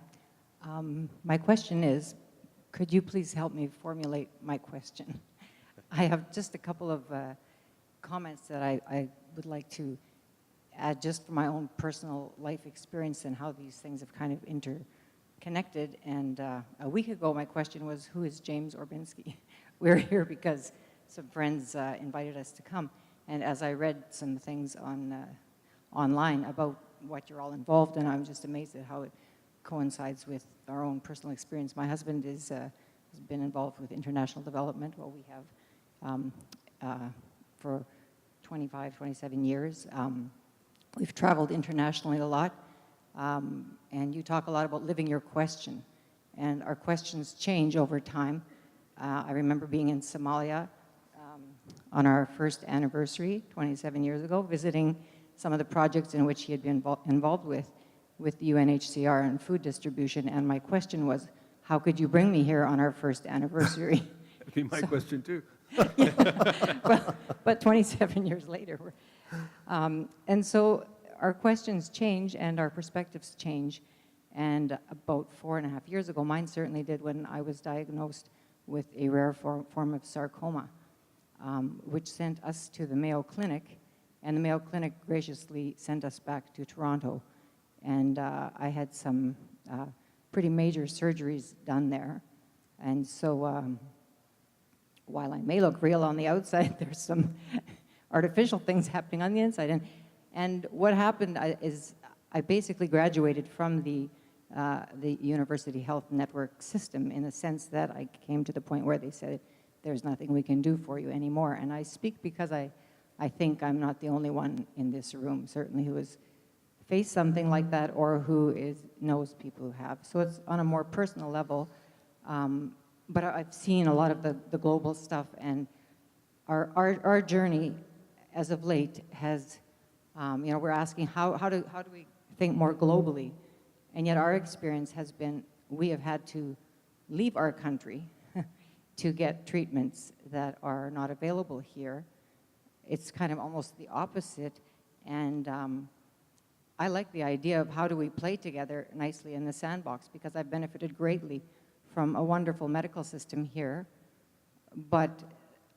My question is, could you please help me formulate my question? I have just a couple of comments that I would like to add just from my own personal life experience and how these things have kind of interconnected. And a week ago, my question was, who is James Orbinski? We're here because some friends invited us to come. And as I read some things online about what you're all involved in, I'm just amazed at how it coincides with our own personal experience. My husband has been involved with international development. Well, we have for 25, 27 years. We've traveled internationally a lot, and you talk a lot about living your question, and our questions change over time. I remember being in Somalia on our first anniversary 27 years ago, visiting some of the projects in which he had been involved with UNHCR and food distribution, and my question was, how could you bring me here on our first anniversary? that'd be my question too. Well, but 27 years later. And so our questions change and our perspectives change. And about 4.5 years ago, mine certainly did, when I was diagnosed with a rare form of sarcoma, which sent us to the Mayo Clinic. And the Mayo Clinic graciously sent us back to Toronto. And I had some pretty major surgeries done there. And so while I may look real on the outside, there's some artificial things happening on the inside. And what happened is I basically graduated from the University Health Network system, in the sense that I came to the point where they said, there's nothing we can do for you anymore. And I speak because I think I'm not the only one in this room, certainly, who has faced something like that or who knows people who have. So it's on a more personal level. But I've seen a lot of the global stuff, and our journey as of late has, we're asking how do we think more globally? And yet our experience has been, we have had to leave our country to get treatments that are not available here. It's kind of almost the opposite. And I like the idea of how do we play together nicely in the sandbox, because I've benefited greatly from a wonderful medical system here. But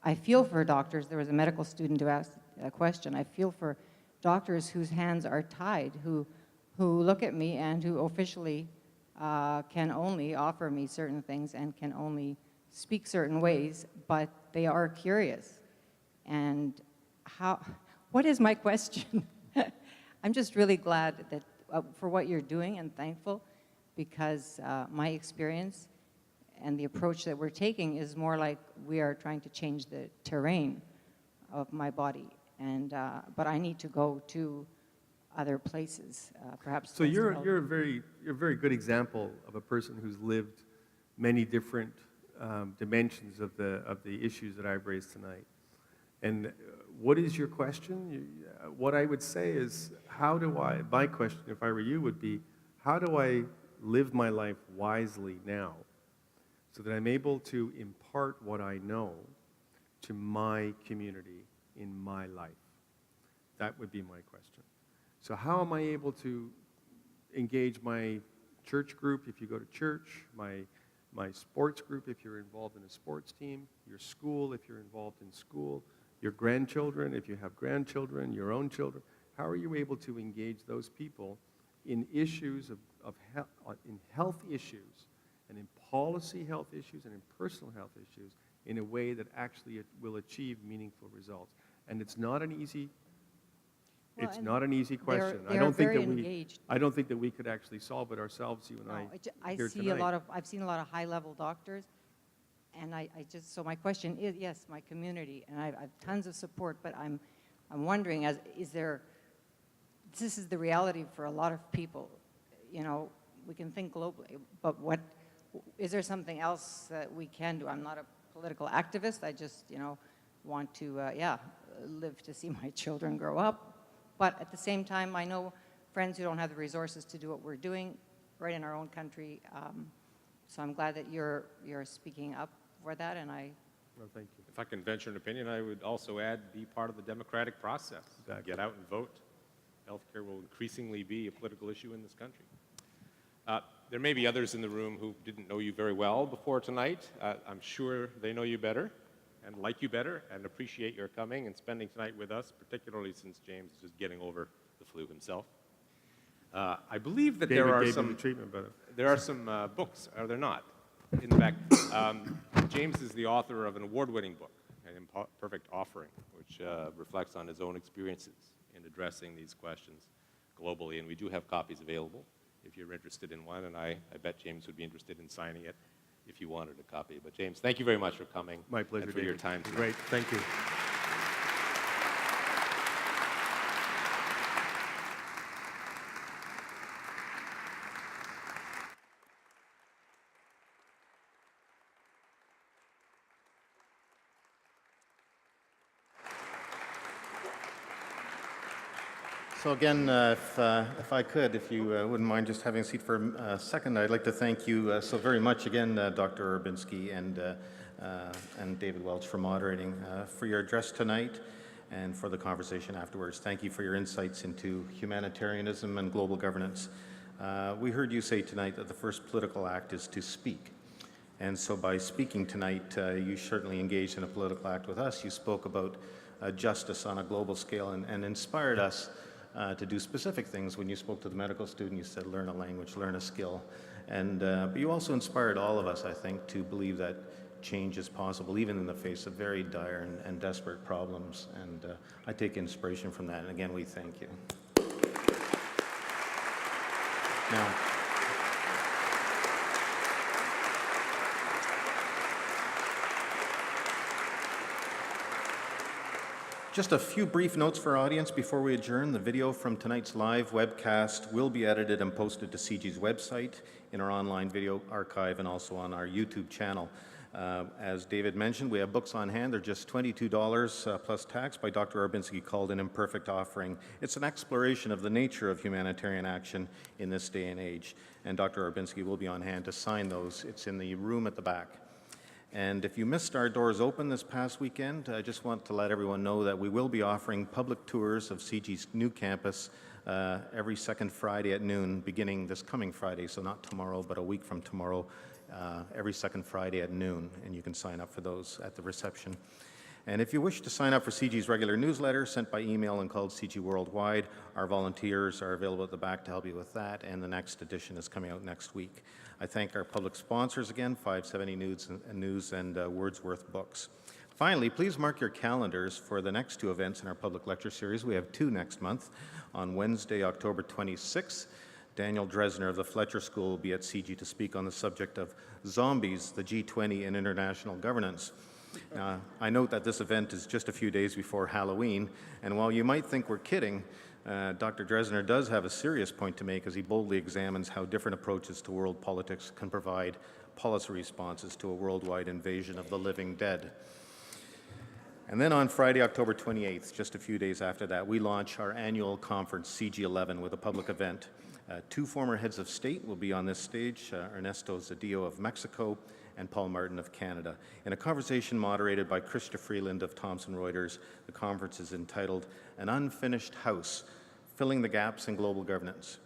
I feel for doctors. There was a medical student who asked a question. I feel for doctors whose hands are tied, who look at me and who officially can only offer me certain things and can only speak certain ways, but they are curious. And what is my question? I'm just really glad that for what you're doing, and thankful, because my experience and the approach that we're taking is more like we are trying to change the terrain of my body, and but I need to go to other places, perhaps. So you're a very good example of a person who's lived many different dimensions of the issues that I've raised tonight. And what is your question? What I would say is, my question, if I were you, would be, how do I live my life wisely now so that I'm able to impart what I know to my community in my life? That would be my question. So how am I able to engage my church group, if you go to church, my sports group, if you're involved in a sports team, your school, if you're involved in school, your grandchildren, if you have grandchildren, your own children? How are you able to engage those people in issues in health issues, and in policy health issues, and in personal health issues, in a way that actually will achieve meaningful results. And it's not an easy. Well, It's and not an easy question. they are very engaged. I don't think that we could actually solve it ourselves, you and I. I've seen a lot of high-level doctors, and so my question is, yes, my community, and I've tons of support, but I'm wondering, this is the reality for a lot of people, you know, we can think globally, but is there something else that we can do? I'm not a political activist, I just, you know, want to, live to see my children grow up. But at the same time, I know friends who don't have the resources to do what we're doing right in our own country. So I'm glad that you're speaking up for that, and Well, thank you. If I can venture an opinion, I would also add, be part of the democratic process. Exactly. Get out and vote. Healthcare will increasingly be a political issue in this country. There may be others in the room who didn't know you very well before tonight. I'm sure they know you better and like you better and appreciate your coming and spending tonight with us, particularly since James is just getting over the flu himself. I believe that David there are gave him some the treatment, but there are some books, are there not? In the back, James is the author of an award-winning book, An Imperfect Offering, which reflects on his own experiences in addressing these questions globally, and we do have copies available if you're interested in one, and I bet James would be interested in signing it if you wanted a copy. But James, thank you very much for coming. my pleasure, and for your David. time tonight. Great, thank you. So again, if I could, if you wouldn't mind just having a seat for a second, I'd like to thank you so very much again, Dr. Orbinski and David Welch for moderating, for your address tonight and for the conversation afterwards. Thank you for your insights into humanitarianism and global governance. We heard you say tonight that the first political act is to speak. And so by speaking tonight, you certainly engaged in a political act with us. You spoke about justice on a global scale and inspired us to do specific things. When you spoke to the medical student, you said learn a language, learn a skill. And but you also inspired all of us, I think, to believe that change is possible, even in the face of very dire and desperate problems. And I take inspiration from that. And again, we thank you. Now, just a few brief notes for our audience before we adjourn. The video from tonight's live webcast will be edited and posted to CIGI's website, in our online video archive, and also on our YouTube channel. As David mentioned, we have books on hand. They're just $22 plus tax by Dr. Orbinski, called An Imperfect Offering. It's an exploration of the nature of humanitarian action in this day and age. And Dr. Orbinski will be on hand to sign those. It's in the room at the back. And if you missed our doors open this past weekend, I just want to let everyone know that we will be offering public tours of CIGI's new campus every second Friday at noon, beginning this coming Friday, so not tomorrow, but a week from tomorrow, every second Friday at noon, and you can sign up for those at the reception. And if you wish to sign up for CIGI's regular newsletter sent by email and called CIGI Worldwide, our volunteers are available at the back to help you with that, and the next edition is coming out next week. I thank our public sponsors again, 570 News and Wordsworth Books. Finally, please mark your calendars for the next two events in our public lecture series. We have two next month. On Wednesday, October 26th, Daniel Dresner of the Fletcher School will be at CIGI to speak on the subject of zombies, the G20 and international governance. I note that this event is just a few days before Halloween, and while you might think we're kidding, Dr. Dresner does have a serious point to make as he boldly examines how different approaches to world politics can provide policy responses to a worldwide invasion of the living dead. And then on Friday, October 28th, just a few days after that, we launch our annual conference, CIGI 11, with a public event. Two former heads of state will be on this stage, Ernesto Zedillo of Mexico and Paul Martin of Canada. In a conversation moderated by Krista Freeland of Thomson Reuters, the conference is entitled An Unfinished House, Filling the Gaps in Global Governance.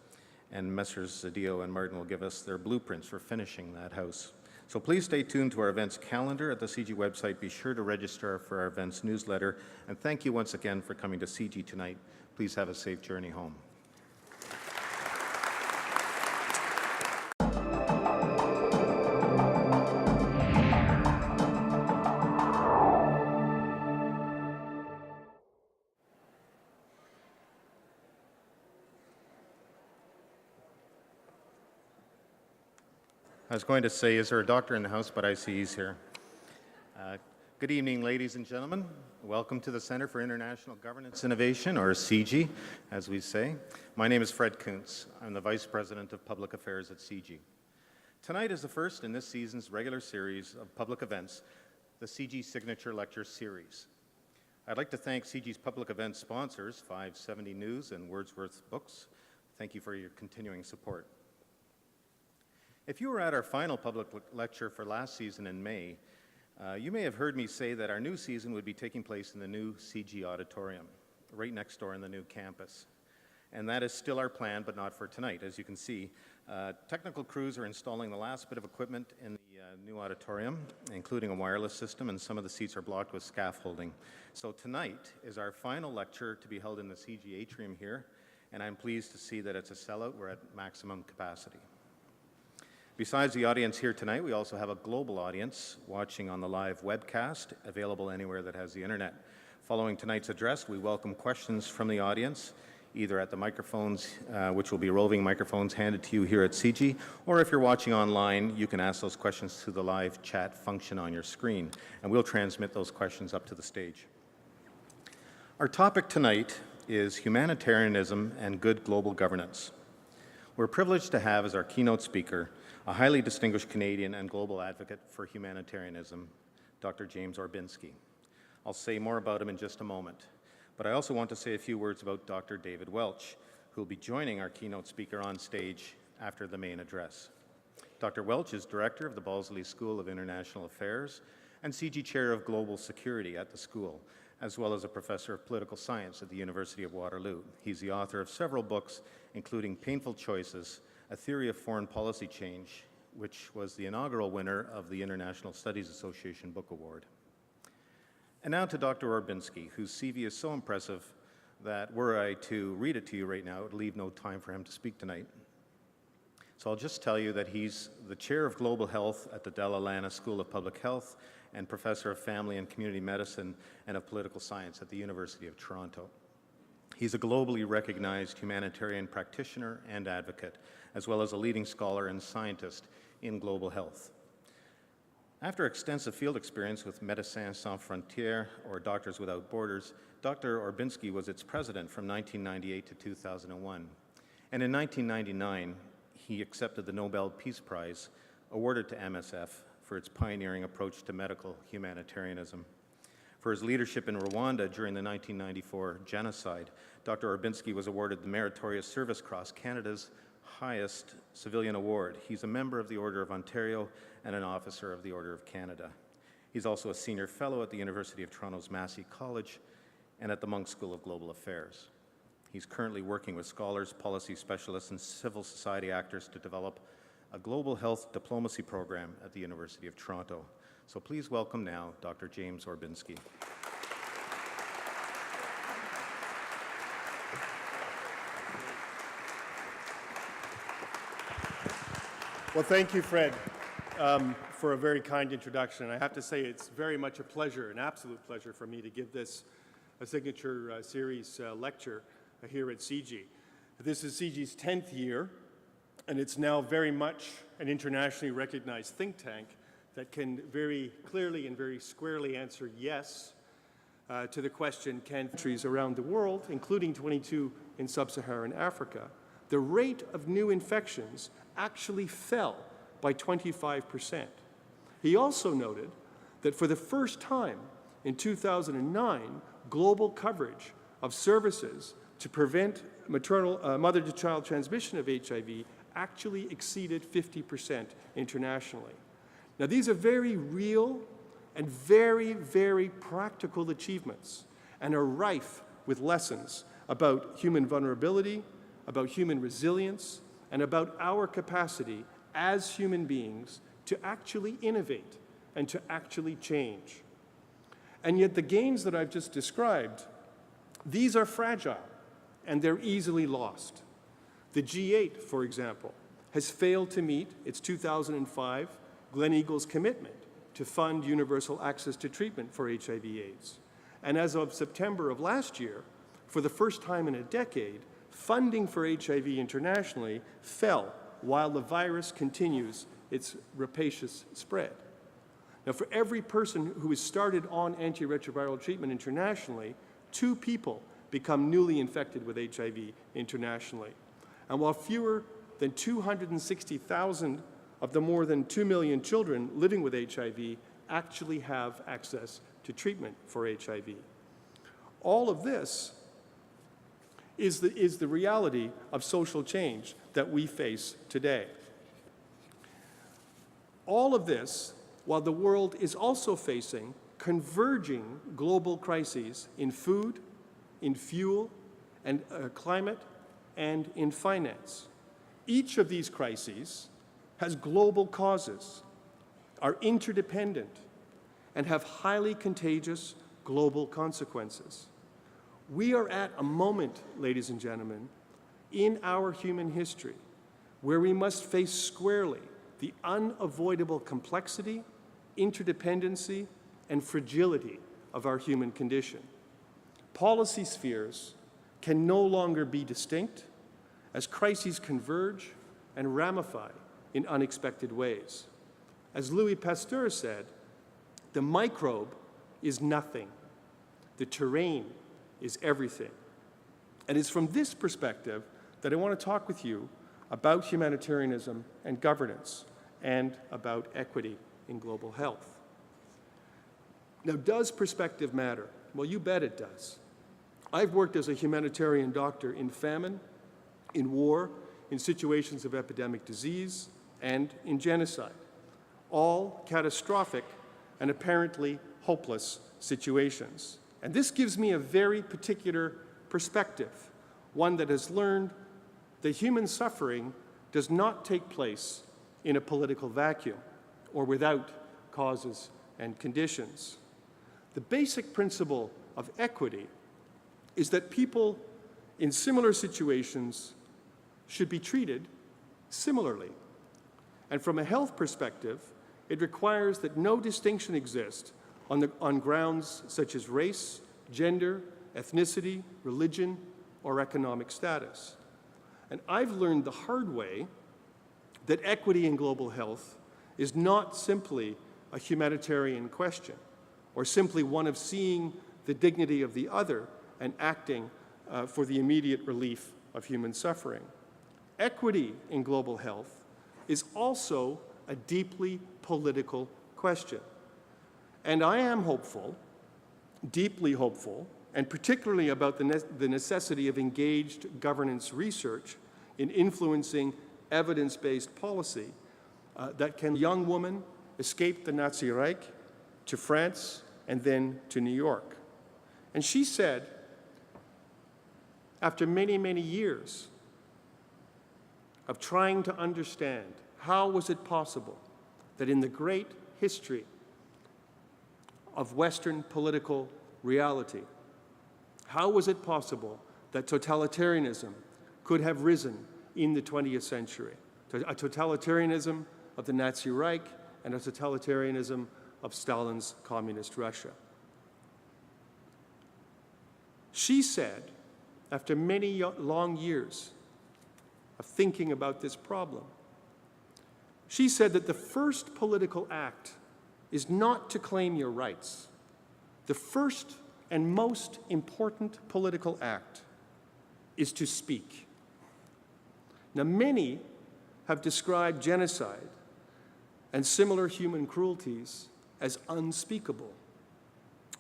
And Messrs. Zedillo and Martin will give us their blueprints for finishing that house. So please stay tuned to our events calendar at the CIGI website. Be sure to register for our events newsletter. And thank you once again for coming to CIGI tonight. Please have a safe journey home. I was going to say, is there a doctor in the house, but I see he's here. Good evening, ladies and gentlemen. Welcome to the Center for International Governance Innovation, or CIGI, as we say. My name is Fred Kuntz. I'm the Vice President of Public Affairs at CIGI. Tonight is the first in this season's regular series of public events, the CIGI Signature Lecture Series. I'd like to thank CIGI's public event sponsors, 570 News and Wordsworth Books. Thank you for your continuing support. If you were at our final public lecture for last season in May, you may have heard me say that our new season would be taking place in the new CIGI auditorium, right next door in the new campus. And that is still our plan, but not for tonight. As you can see, technical crews are installing the last bit of equipment in the new auditorium, including a wireless system, and some of the seats are blocked with scaffolding. So tonight is our final lecture to be held in the CIGI atrium here, and I'm pleased to see that it's a sellout. We're at maximum capacity. Besides the audience here tonight, we also have a global audience watching on the live webcast, available anywhere that has the internet. Following tonight's address, we welcome questions from the audience, either at the microphones, which will be roving microphones handed to you here at CIGI, or if you're watching online, you can ask those questions through the live chat function on your screen, and we'll transmit those questions up to the stage. Our topic tonight is humanitarianism and good global governance. We're privileged to have as our keynote speaker a highly distinguished Canadian and global advocate for humanitarianism, Dr. James Orbinski. I'll say more about him in just a moment, but I also want to say a few words about Dr. David Welch, who will be joining our keynote speaker on stage after the main address. Dr. Welch is director of the Balsley School of International Affairs and CIGI Chair of Global Security at the school, as well as a professor of political science at the University of Waterloo. He's the author of several books, including Painful Choices, A Theory of Foreign Policy Change, which was the inaugural winner of the International Studies Association Book Award. And now to Dr. Orbinski, whose CV is so impressive that were I to read it to you right now, it would leave no time for him to speak tonight. So I'll just tell you that he's the chair of global health at the Della Lana School of Public Health and professor of family and community medicine and of political science at the University of Toronto. He's a globally recognized humanitarian practitioner and advocate, as well as a leading scholar and scientist in global health. After extensive field experience with Médecins Sans Frontières, or Doctors Without Borders, Dr. Orbinski was its president from 1998 to 2001. And in 1999, he accepted the Nobel Peace Prize, awarded to MSF for its pioneering approach to medical humanitarianism. For his leadership in Rwanda during the 1994 genocide, Dr. Orbinski was awarded the Meritorious Service Cross, Canada's highest civilian award. He's a member of the Order of Ontario and an officer of the Order of Canada. He's also a senior fellow at the University of Toronto's Massey College and at the Monk School of Global Affairs. He's currently working with scholars, policy specialists, and civil society actors to develop a global health diplomacy program at the University of Toronto. So please welcome now Dr. James Orbinski. Well, thank you, Fred, for a very kind introduction. I have to say it's very much a pleasure, an absolute pleasure for me to give this a signature series lecture here at CIGI. This is CIGI's 10th year, and it's now very much an internationally recognized think tank that can very clearly and very squarely answer yes to the question, can countries around the world, including 22 in sub-Saharan Africa, the rate of new infections actually fell by 25%. He also noted that for the first time in 2009, global coverage of services to prevent mother-to-child transmission of HIV actually exceeded 50% internationally. Now, these are very real and very, very practical achievements and are rife with lessons about human vulnerability, about human resilience, and about our capacity as human beings to actually innovate and to actually change. And yet the gains that I've just described, these are fragile and they're easily lost. The G8, for example, has failed to meet its 2005 Gleneagles commitment to fund universal access to treatment for HIV/AIDS. And as of September of last year, for the first time in a decade, funding for HIV internationally fell while the virus continues its rapacious spread. Now, for every person who is started on antiretroviral treatment internationally, 2 people become newly infected with HIV internationally. And while fewer than 260,000 of the more than 2 million children living with HIV actually have access to treatment for HIV. All of this is the reality of social change that we face today. All of this, while the world is also facing converging global crises in food, in fuel, and climate, and in finance. Each of these crises has global causes, are interdependent, and have highly contagious global consequences. We are at a moment, ladies and gentlemen, in our human history where we must face squarely the unavoidable complexity, interdependency, and fragility of our human condition. Policy spheres can no longer be distinct as crises converge and ramify in unexpected ways. As Louis Pasteur said, the microbe is nothing. The terrain is everything. And it's from this perspective that I want to talk with you about humanitarianism and governance and about equity in global health. Now, does perspective matter? Well, you bet it does. I've worked as a humanitarian doctor in famine, in war, in situations of epidemic disease, and in genocide, all catastrophic and apparently hopeless situations. And this gives me a very particular perspective, one that has learned that human suffering does not take place in a political vacuum or without causes and conditions. The basic principle of equity is that people in similar situations should be treated similarly. And from a health perspective, it requires that no distinction exist on grounds such as race, gender, ethnicity, religion, or economic status. And I've learned the hard way that equity in global health is not simply a humanitarian question, or simply one of seeing the dignity of the other and acting for the immediate relief of human suffering. Equity in global health is also a deeply political question. And I am hopeful, deeply hopeful, and particularly about the necessity of engaged governance research in influencing evidence-based policy that can young woman escape the Nazi Reich to France and then to New York. And she said, after many, many years of trying to understand how was it possible that in the great history of Western political reality, how was it possible that totalitarianism could have risen in the 20th century? A totalitarianism of the Nazi Reich and a totalitarianism of Stalin's communist Russia. She said, after many long years of thinking about this problem, she said that the first political act is not to claim your rights. The first and most important political act is to speak. Now, many have described genocide and similar human cruelties as unspeakable,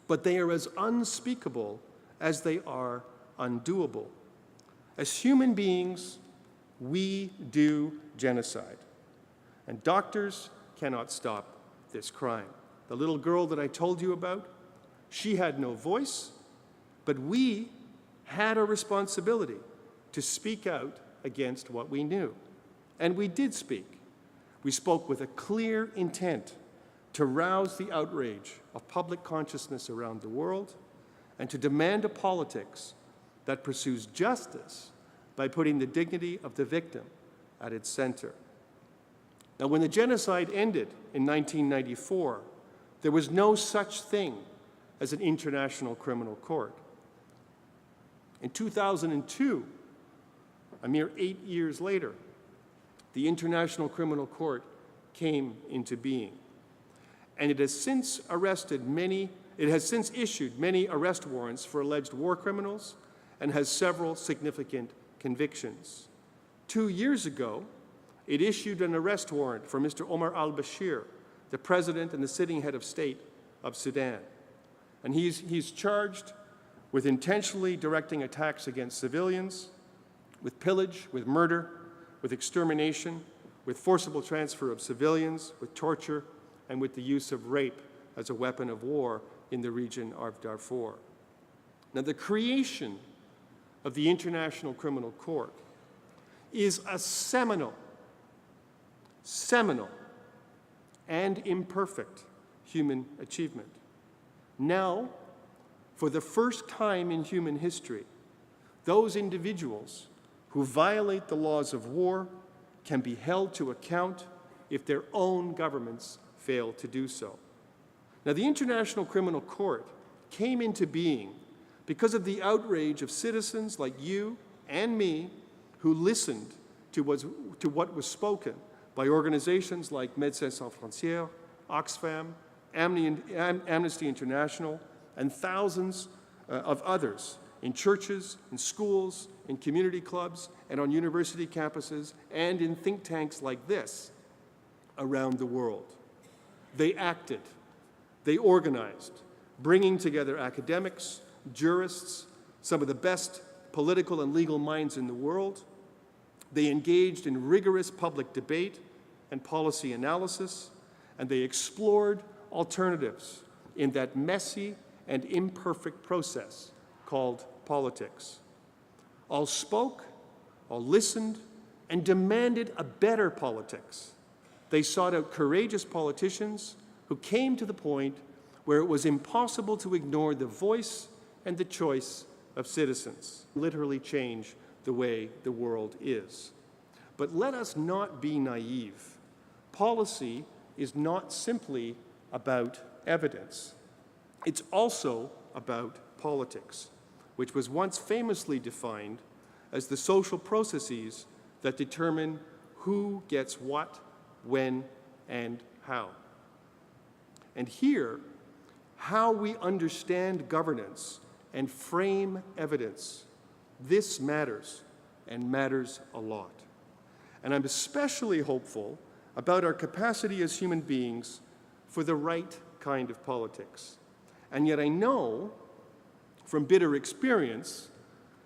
but they are as unspeakable as they are undoable. As human beings, we do genocide, and doctors cannot stop this crime. The little girl that I told you about, she had no voice, but we had a responsibility to speak out against what we knew. And we did speak. We spoke with a clear intent to rouse the outrage of public consciousness around the world and to demand a politics that pursues justice by putting the dignity of the victim at its center. Now, when the genocide ended in 1994, there was no such thing as an international criminal court. In 2002, a mere 8 years later, the International Criminal Court came into being. And it has since issued many arrest warrants for alleged war criminals and has several significant convictions. 2 years ago, it issued an arrest warrant for Mr. Omar al-Bashir, the president and the sitting head of state of Sudan. And he's charged with intentionally directing attacks against civilians, with pillage, with murder, with extermination, with forcible transfer of civilians, with torture, and with the use of rape as a weapon of war in the region of Darfur. Now, the creation of the International Criminal Court is a seminal and imperfect human achievement. Now, for the first time in human history, those individuals who violate the laws of war can be held to account if their own governments fail to do so. Now, the International Criminal Court came into being because of the outrage of citizens like you and me who listened to what was spoken by organizations like Médecins Sans Frontières, Oxfam, Amnesty International, and thousands of others in churches, in schools, in community clubs, and on university campuses, and in think tanks like this around the world. They acted, they organized, bringing together academics, jurists, some of the best political and legal minds in the world. They engaged in rigorous public debate and policy analysis, and they explored alternatives in that messy and imperfect process called politics. All spoke, all listened, and demanded a better politics. They sought out courageous politicians who came to the point where it was impossible to ignore the voice and the choice of citizens, literally change the way the world is. But let us not be naive. Policy is not simply about evidence. It's also about politics, which was once famously defined as the social processes that determine who gets what, when, and how. And here, how we understand governance and frame evidence, this matters, and matters a lot. And I'm especially hopeful about our capacity as human beings for the right kind of politics. And yet I know from bitter experience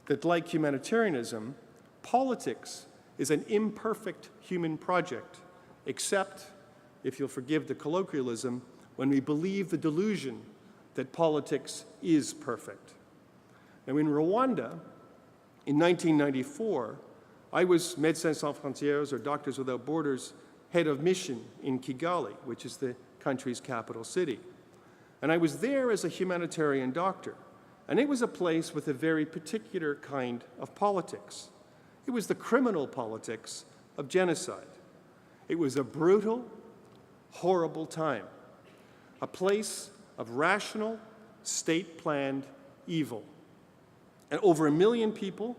that, like humanitarianism, politics is an imperfect human project, except, if you'll forgive the colloquialism, when we believe the delusion that politics is perfect. Now, in Rwanda, in 1994, I was Médecins Sans Frontières, or Doctors Without Borders, head of mission in Kigali, which is the country's capital city. And I was there as a humanitarian doctor. And it was a place with a very particular kind of politics. It was the criminal politics of genocide. It was a brutal, horrible time. A place of rational, state-planned evil. And over 1 million people,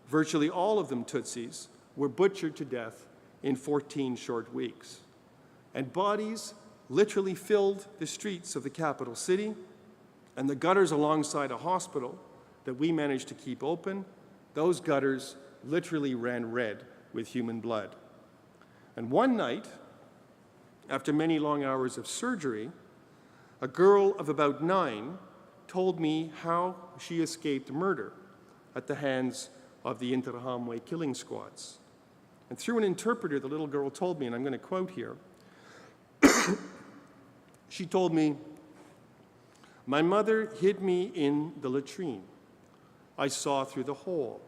virtually all of them Tutsis, were butchered to death in 14 short weeks. And bodies literally filled the streets of the capital city, and the gutters alongside a hospital that we managed to keep open, those gutters literally ran red with human blood. And one night, after many long hours of surgery, a girl of about 9 told me how she escaped murder at the hands of the Interahamwe killing squads. And through an interpreter, the little girl told me, and I'm going to quote here, she told me, "My mother hid me in the latrine. I saw through the hole.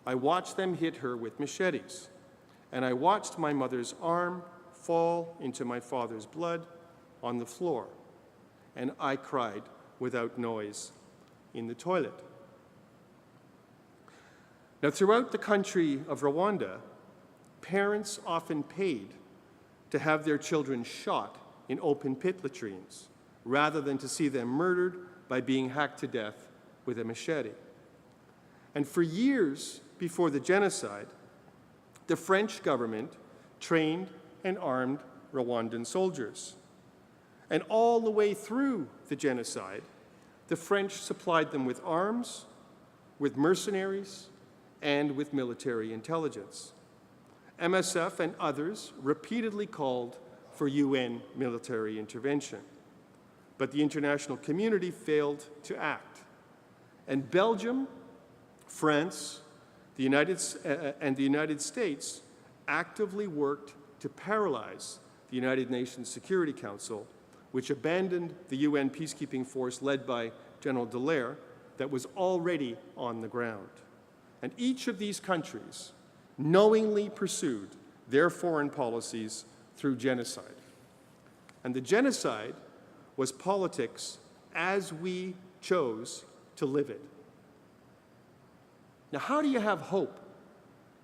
I watched them hit her with machetes, and I watched my mother's arm fall into my father's blood on the floor, and I cried without noise in the toilet." Now, throughout the country of Rwanda, parents often paid to have their children shot in open pit latrines, rather than to see them murdered by being hacked to death with a machete. And for years before the genocide, the French government trained and armed Rwandan soldiers. And all the way through the genocide, the French supplied them with arms, with mercenaries, and with military intelligence. MSF and others repeatedly called for UN military intervention, but the international community failed to act. And Belgium, France, the United States actively worked to paralyze the United Nations Security Council, which abandoned the UN peacekeeping force led by General Dallaire that was already on the ground. And each of these countries knowingly pursued their foreign policies through genocide. And the genocide was politics as we chose to live it. Now, how do you have hope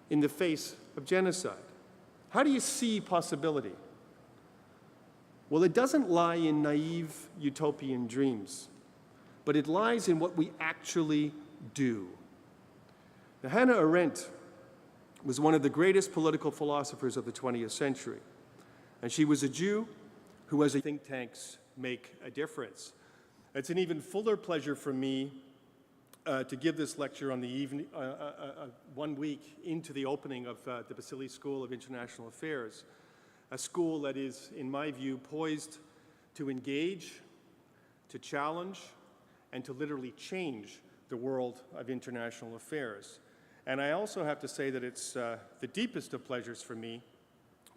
in the face of genocide? How do you see possibility? Well, it doesn't lie in naive utopian dreams, but it lies in what we actually do. Now, Hannah Arendt was one of the greatest political philosophers of the 20th century, and she was a Jew who, as think tanks make a difference. It's an even fuller pleasure for me to give this lecture on the evening, 1 week into the opening of the Basili School of International Affairs, a school that is, in my view, poised to engage, to challenge, and to literally change the world of international affairs. And I also have to say that it's the deepest of pleasures for me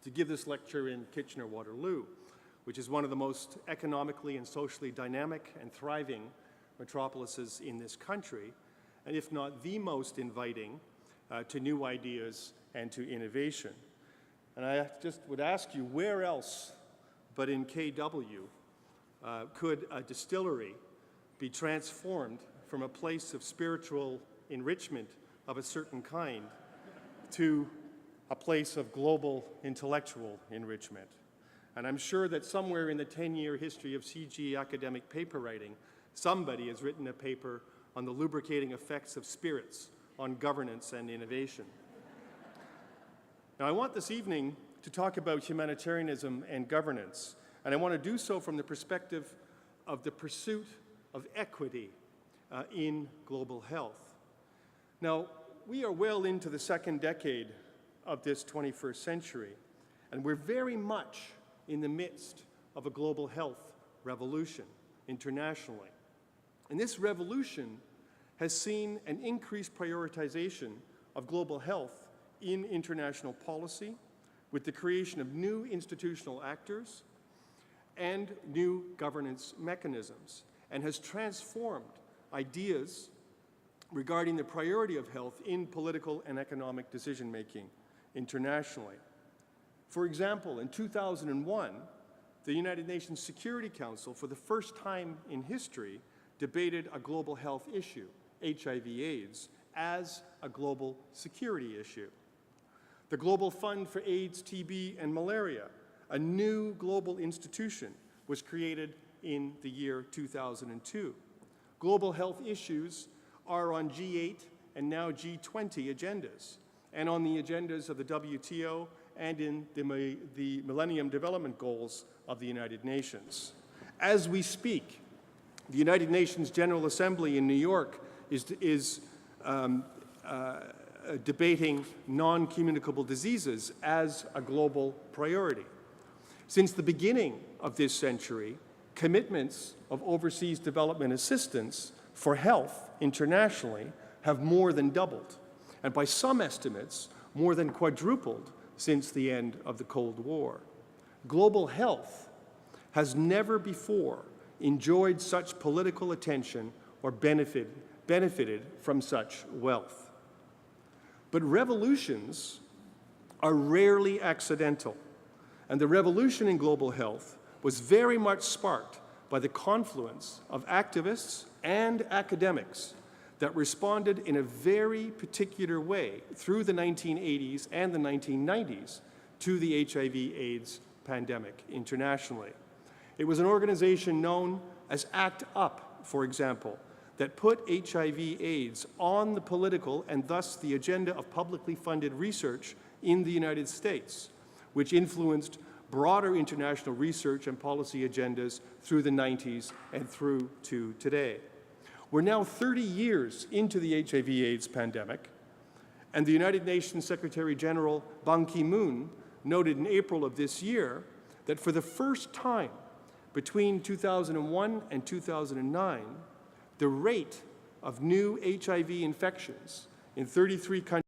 to give this lecture in Kitchener-Waterloo, which is one of the most economically and socially dynamic and thriving metropolises in this country, and if not the most inviting to new ideas and to innovation. And I just would ask you, where else but in KW could a distillery be transformed from a place of spiritual enrichment of a certain kind to a place of global intellectual enrichment? And I'm sure that somewhere in the 10-year history of CIGI academic paper writing, somebody has written a paper on the lubricating effects of spirits on governance and innovation. Now, I want this evening to talk about humanitarianism and governance, and I want to do so from the perspective of the pursuit of equity in global health. Now, we are well into the second decade of this 21st century, and we're very much in the midst of a global health revolution internationally. And this revolution has seen an increased prioritization of global health in international policy, with the creation of new institutional actors and new governance mechanisms, and has transformed ideas regarding the priority of health in political and economic decision-making internationally. For example, in 2001, the United Nations Security Council, for the first time in history, debated a global health issue, HIV/AIDS, as a global security issue. The Global Fund for AIDS, TB, and Malaria, a new global institution, was created in the year 2002. Global health issues are on G8 and now G20 agendas, and on the agendas of the WTO and in the Millennium Development Goals of the United Nations. As we speak, the United Nations General Assembly in New York is debating non-communicable diseases as a global priority. Since the beginning of this century, commitments of overseas development assistance for health internationally have more than doubled, and by some estimates, more than quadrupled since the end of the Cold War. Global health has never before enjoyed such political attention or benefited from such wealth. But revolutions are rarely accidental, and the revolution in global health was very much sparked by the confluence of activists and academics that responded in a very particular way through the 1980s and the 1990s to the HIV/AIDS pandemic internationally. It was an organization known as ACT UP, for example, that put HIV/AIDS on the political and thus the agenda of publicly funded research in the United States, which influenced broader international research and policy agendas through the 90s and through to today. We're now 30 years into the HIV/AIDS pandemic, and the United Nations Secretary General Ban Ki-moon noted in April of this year that for the first time between 2001 and 2009, the rate of new HIV infections in 33 countries